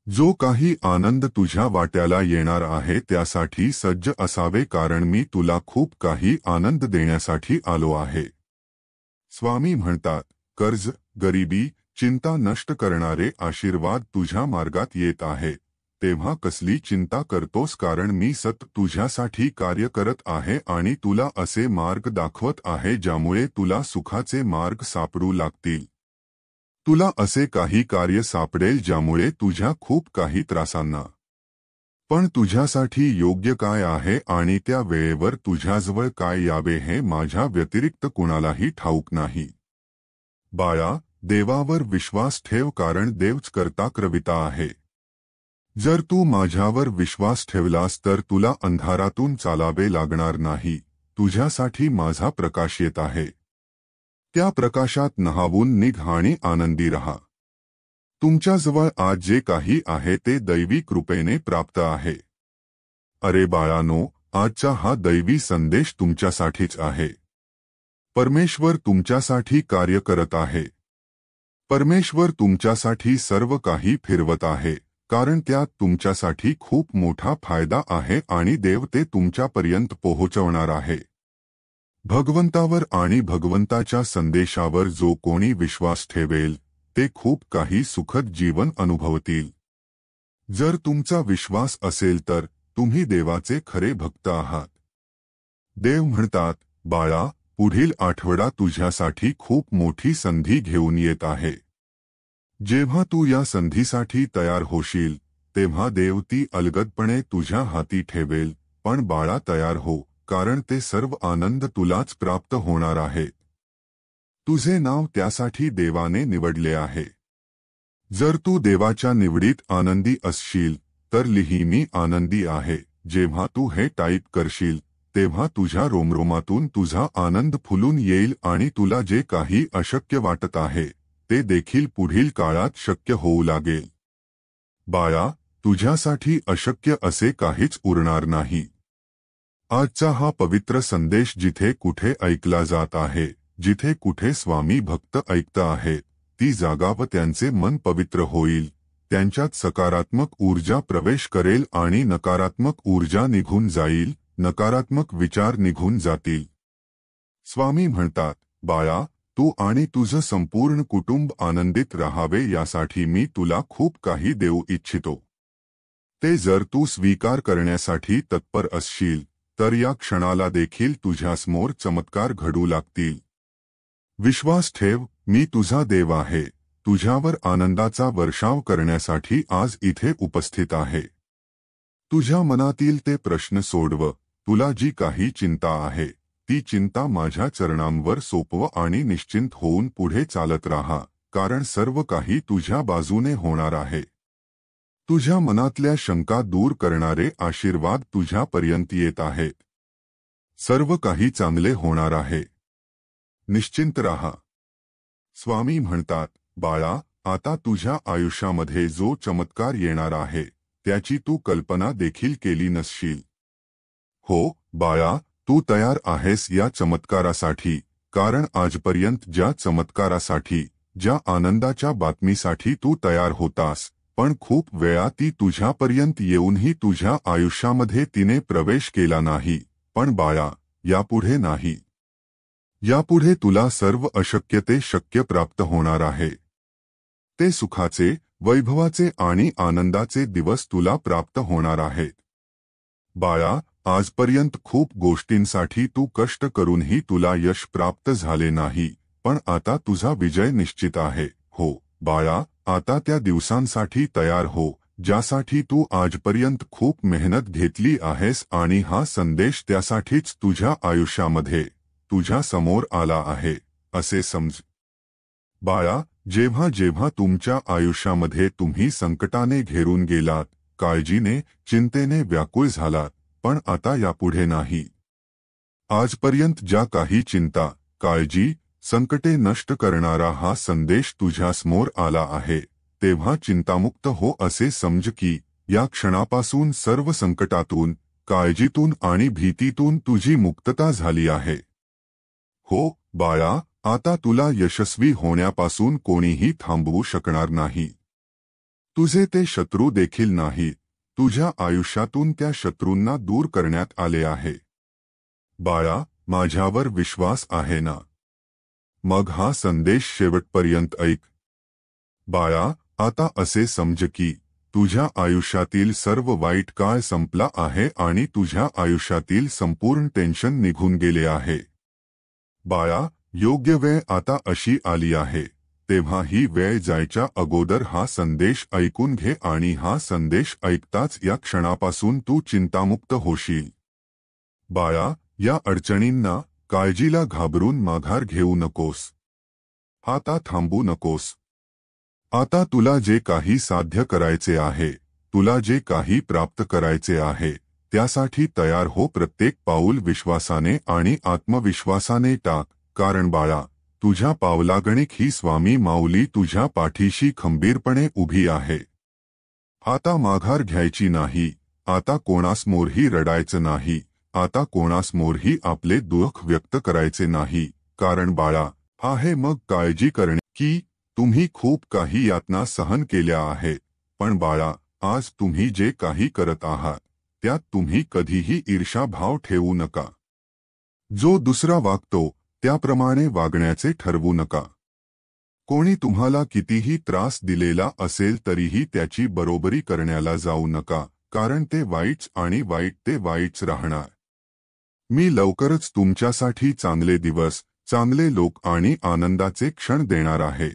जो काही आनंद तुझ्या वाट्याला येणार आहे त्यासाठी सज्ज असावे, कारण मी तुला खूप काही आनंद देण्यासाठी आलो आहे. स्वामी म्हणतात, कर्ज, गरिबी, चिंता नष्ट करणारे आशीर्वाद तुझ्या मार्गात येत आहेत. तेव्हा कसली चिंता करतोस, कारण मी तुझ्यासाठी कार्य करत आहे आणि तुला असे मार्ग दाखवत आहे ज्यामुळे तुला सुखाचे मार्ग सापडू लागतील. तुला असे काही कार्य सापडेल ज्यामुळे तुझ्या खूप काही त्रासांना पण तुझ्यासाठी योग्य काय आहे आणि त्या वेळेवर तुझ्याजवळ काय यावे हे माझ्या व्यतिरिक्त कुणालाही ठाऊक नाही. बाळा, देवावर विश्वास ठेव, कारण देवच करता करविता आहे. जर तू माझ्यावर विश्वास ठेवलास तर तुला अंधारातून चालावे लागणार नाही. तुझ्यासाठी माझा प्रकाश येत आहे. त्या प्रकाशात न्हावून निघ आणि आनंदी रहा. तुमच्याजवळ आज जे काही आहे ते दैवी कृपेने प्राप्त आहे. अरे बाळांनो, आजचा हा दैवी संदेश तुमच्यासाठीच आहे. परमेश्वर तुमच्यासाठी कार्य करत आहे. परमेश्वर तुमच्यासाठी सर्व काही फिरवत आहे, कारण त्यात तुमच्यासाठी खूप मोठा फायदा आहे आणि देव ते तुमच्यापर्यंत पोहोचवणार आहे. भगवंतावर आणि भगवंताच्या संदेशावर जो कोणी विश्वास ठेवेल ते खूप काही सुखद जीवन अनुभवतील. जर तुमचा विश्वास असेल तर तुम्ही देवाचे खरे भक्त आहात. देव म्हणतात, बाळा, पुढील आठवडा तुझ्यासाठी खूप मोठी संधी घेऊन येत आहे. जेव्हा तू या संधीसाठी तयार होशील तेव्हा देव ती अलगदपणे तुझ्या हाती ठेवेल. पण बाळा, तयार हो, कारण ते सर्व आनंद तुलाच प्राप्त होणार आहे. तुझे नाव त्यासाठी देवाने निवडले आहे. जर तू देवाच्या निवडीत आनंदी असशील तर लिही, मी आनंदी आहे. जेव्हा तू हे टाईप करशील तेव्हा तुझ्या रोमरोमातून तुझा आनंद फुलून येईल आणि तुला जे काही अशक्य वाटत आहे ते देखील पुढील काळात शक्य होऊ लागेल. बाळा, तुझ्यासाठी अशक्य असे काहीच उरणार नाही. आजचा हा पवित्र संदेश जिथे कुठे ऐकला जात आहे, जिथे कुठे स्वामी भक्त ऐकत आहेत, ती जागा व त्यांचे मन पवित्र होईल. त्यांच्यात सकारात्मक ऊर्जा प्रवेश करेल आणि नकारात्मक ऊर्जा निघून जाईल. नकारात्मक विचार निघून जातील. स्वामी म्हणतात, बाळा, तू आणि तुझं संपूर्ण कुटुंब आनंदित राहावे यासाठी मी तुला खूप काही देऊ इच्छितो. ते जर तू स्वीकार करण्यासाठी तत्पर असशील तर या क्षणाला देखील तुझ्यासमोर चमत्कार घडू लागतील. विश्वास ठेव, मी तुझा देव आहे. तुझ्यावर आनंदाचा वर्षाव करण्यासाठी आज इथे उपस्थित आहे. तुझ्या मनातील ते प्रश्न सोडव. तुला जी काही चिंता आहे ती चिंता माझ्या चरणांवर सोपव आणि निश्चिंत होऊन पुढे चालत राहा, कारण सर्व काही तुझ्या बाजूने होणार आहे. तुझ्या मनातल्या शंका दूर करणारे आशीर्वाद तुझ्यापर्यंत येत आहेत. सर्व काही चांगले होणार आहे. निश्चिंत राहा. स्वामी म्हणतात, बाळा, आता तुझ्या आयुष्यामध्ये जो चमत्कार येणार आहे त्याची तू कल्पना देखील केली नसशील. हो बाळा, तू तयार आहेस या चमत्कारासाठी, कारण आजपर्यंत ज्या चमत्कारासाठी, ज्या आनंदाच्या बातमीसाठी तू तयार होतास, पण खूप वेळा ती तुझ्यापर्यंत येऊनही तुझ्या आयुष्यामध्ये तिने प्रवेश केला नाही. पण बाळा, यापुढे नाही. यापुढे तुला सर्व अशक्य ते शक्य प्राप्त होणार आहे. ते सुखाचे, वैभवाचे आणि आनंदाचे दिवस तुला प्राप्त होणार आहेत. बाळा, आजपर्यंत खूप गोष्टींसाठी तू कष्ट करूनही तुला यश प्राप्त झाले नाही, पण आता तुझा विजय निश्चित आहे. हो बाळा, आता त्या दिवसांसाठी तयार हो ज्यासाठी तू आजपर्यंत खूप मेहनत घेतली आहेस आणि हा संदेश त्यासाठीच तुझ्या आयुष्यामध्ये तुझ्या समोर आला आहे असे समज. बाळा, जेव्हा जेव्हा तुमच्या आयुष्यामध्ये तुम्ही संकटाने घेरून गेलात, काळजीने, चिंतेने व्याकुळ झालात, पण आता यापुढे नाही. आजपर्यंत ज्या काही चिंता, काळजी, संकटे नष्ट करणारा हा संदेश तुझ्यासमोर आला आहे, तेव्हा चिंतामुक्त हो असे समज की या क्षणापासून सर्व संकटातून, काळजीतून आणि भीतीतून तुझी मुक्तता झाली आहे. हो बाळा, आता तुला यशस्वी होण्यापासून कोणीही थांबवू शकणार नाही. तुझे ते शत्रू देखील नाही, तुझ्या आयुष्यातून त्या शत्रूंना दूर करण्यात आले आहे. बाळा, माझ्यावर विश्वास आहे ना? मग हा संदेश शेवटपर्यंत ऐक. बाळा, आता असे समज की तुझ्या आयुष्यातील सर्व वाईट काळ संपला आहे आणि तुझ्या आयुष्यातील संपूर्ण टेन्शन निघून गेले आहे. बाळा, योग्य वेळ आता अशी आली आहे, तेव्हा ही वेळ जायच्या अगोदर हा संदेश ऐकून घे आणि हा संदेश ऐकताच या क्षणापासून तू चिंतामुक्त होशील. बाळा, या अडचणींना, काळजीला घाबरून माघार घेऊ नकोस. आता थांबू नकोस. आता तुला जे काही साध्य करायचे आहे, तुला जे काही प्राप्त करायचे आहे, त्यासाठी तयार हो. प्रत्येक पाऊल विश्वासाने आणि आत्मविश्वासाने टाक, कारण बाळा, तुझ्या पावलागणिक ही स्वामी माऊली तुझ्या पाठीशी खंबीरपणे उभी आहे. आता माघार घ्यायची नाही, आता कोणासमोरही रडायचं नाही, आता कोणासमोरही आपले दुःख व्यक्त करायचे नाही, कारण बाळा, आहे मग काळजी करणे की तुम्ही खूप काही यातना सहन केल्या आहेत, पण बाळा, आज तुम्ही जे काही करत आहात, त्यात तुम्ही कधीही ईर्ष्याभाव ठेवू नका. जो दुसरा वागतो, त्याप्रमाणे वागण्याचे ठरवू नका. कोणी तुम्हाला कितीही त्रास दिलेला असेल तरीही त्याची बरोबरी करण्याला जाऊ नका, कारण ते वाईट आणि वाईट ते वाईटच राहणार. मी लवकरच तुमच्यासाठी चांगले दिवस, चांगले लोक आणि आनंदाचे क्षण देणार आहे.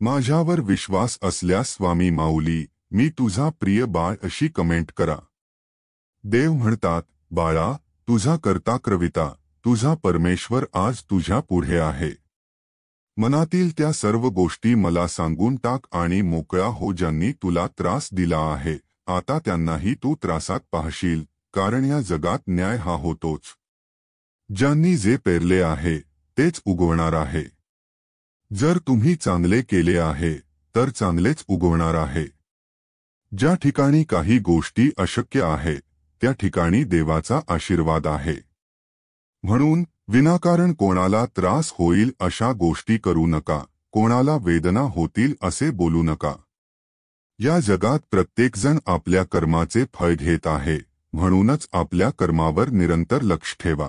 माझ्यावर विश्वास असल्यास स्वामी माऊली, मी तुझा प्रिय बाळ अशी कमेंट करा. देव म्हणतात, बाळा, तुझा कर्ता क्रविता, तुझा परमेश्वर आज तुझ्या पुढे आहे. मनातील त्या सर्व गोष्टी मला सांगून टाक आणि मोकळा हो. ज्यांनी तुला त्रास दिला आहे, आता त्यांनाही तू त्रासात पाहशील, कारण या जगात न्याय हा होतोच. ज्यांनी जे पेरले आहे, तेच उगवणार आहे. जर तुम्ही चांगले केले आहे, तर चांगलेच उगवणार आहे. ज्या ठिकाणी काही गोष्टी अशक्य आहेत, त्या ठिकाणी देवाचा आशीर्वाद आहे. म्हणून विनाकारण कोणाला त्रास होईल अशा गोष्टी करू नका, कोणाला वेदना होतील असे बोलू नका. या जगात प्रत्येकजण आपल्या कर्माचे फळ घेत आहे, म्हणूनच आपल्या कर्मावर निरंतर लक्ष ठेवा.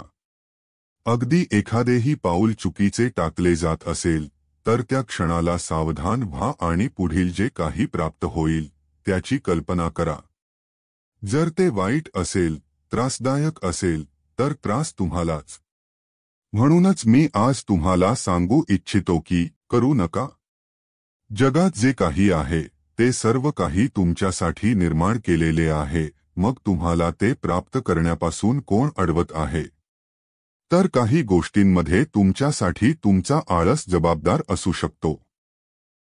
अगदी एखादेही पाऊल चुकीचे टाकले जात असेल, तर त्या क्षणाला सावधान व्हा आणि पुढील जे काही प्राप्त होईल, त्याची कल्पना करा. जर ते वाईट असेल, त्रासदायक असेल, तर त्रास तुम्हालाच. म्हणूनच मी आज तुम्हाला सांगू इच्छितो की करू नका. जगात जे काही आहे, ते सर्व काही तुमच्यासाठी निर्माण केलेले आहे, मग तुम्हाला ते प्राप्त करण्यापासून कोण अडवत आहे? तर काही गोष्टींमध्ये तुमच्यासाठी तुमचा आळस जबाबदार असू शकतो.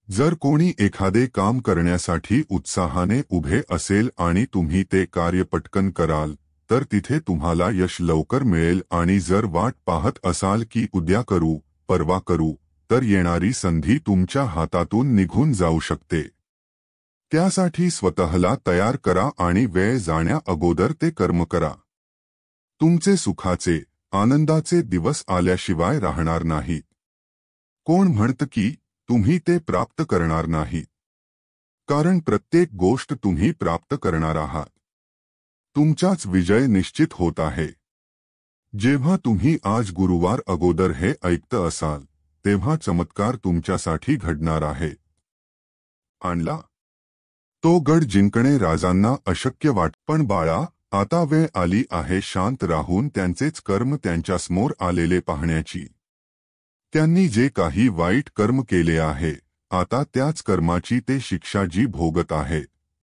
जर कोणी एखादे काम करण्यासाठी उत्साहाने उभे असेल आणि तुम्ही ते कार्य पटकन कराल, तर तिथे तुम्हाला यश लवकर मिळेल. आणि जर वाट पाहत असाल की उद्या करू, परवा करू, तर येणारी संधी तुमच्या हातातून निघून जाऊ शकते. त्यासाठी स्वतःला तयार करा आणि वेळ जाण्या अगोदर ते कर्म करा. तुमचे सुखाचे, आनंदाचे दिवस आल्याशिवाय राहणार नाहीत. कोण म्हणतं की तुम्ही ते प्राप्त करणार नाहीत? कारण प्रत्येक गोष्ट तुम्ही प्राप्त करणार आहात. तुमचाच विजय निश्चित होत आहे. जेव्हा तुम्ही आज गुरुवार अगोदर हे ऐकत असाल, तेव्हा चमत्कार तुमच्यासाठी घडणार आहे. आणला तो गड जिंकणे राजांना अशक्य पण बाळा, आता वेळ आली आहे शांत राहून त्यांचेच कर्म त्यांच्यासमोर आलेले पाहण्याची. त्यांनी जे काही वाईट कर्म केले आहे, आता त्याच कर्माची ते शिक्षा जी भोगत आहेत,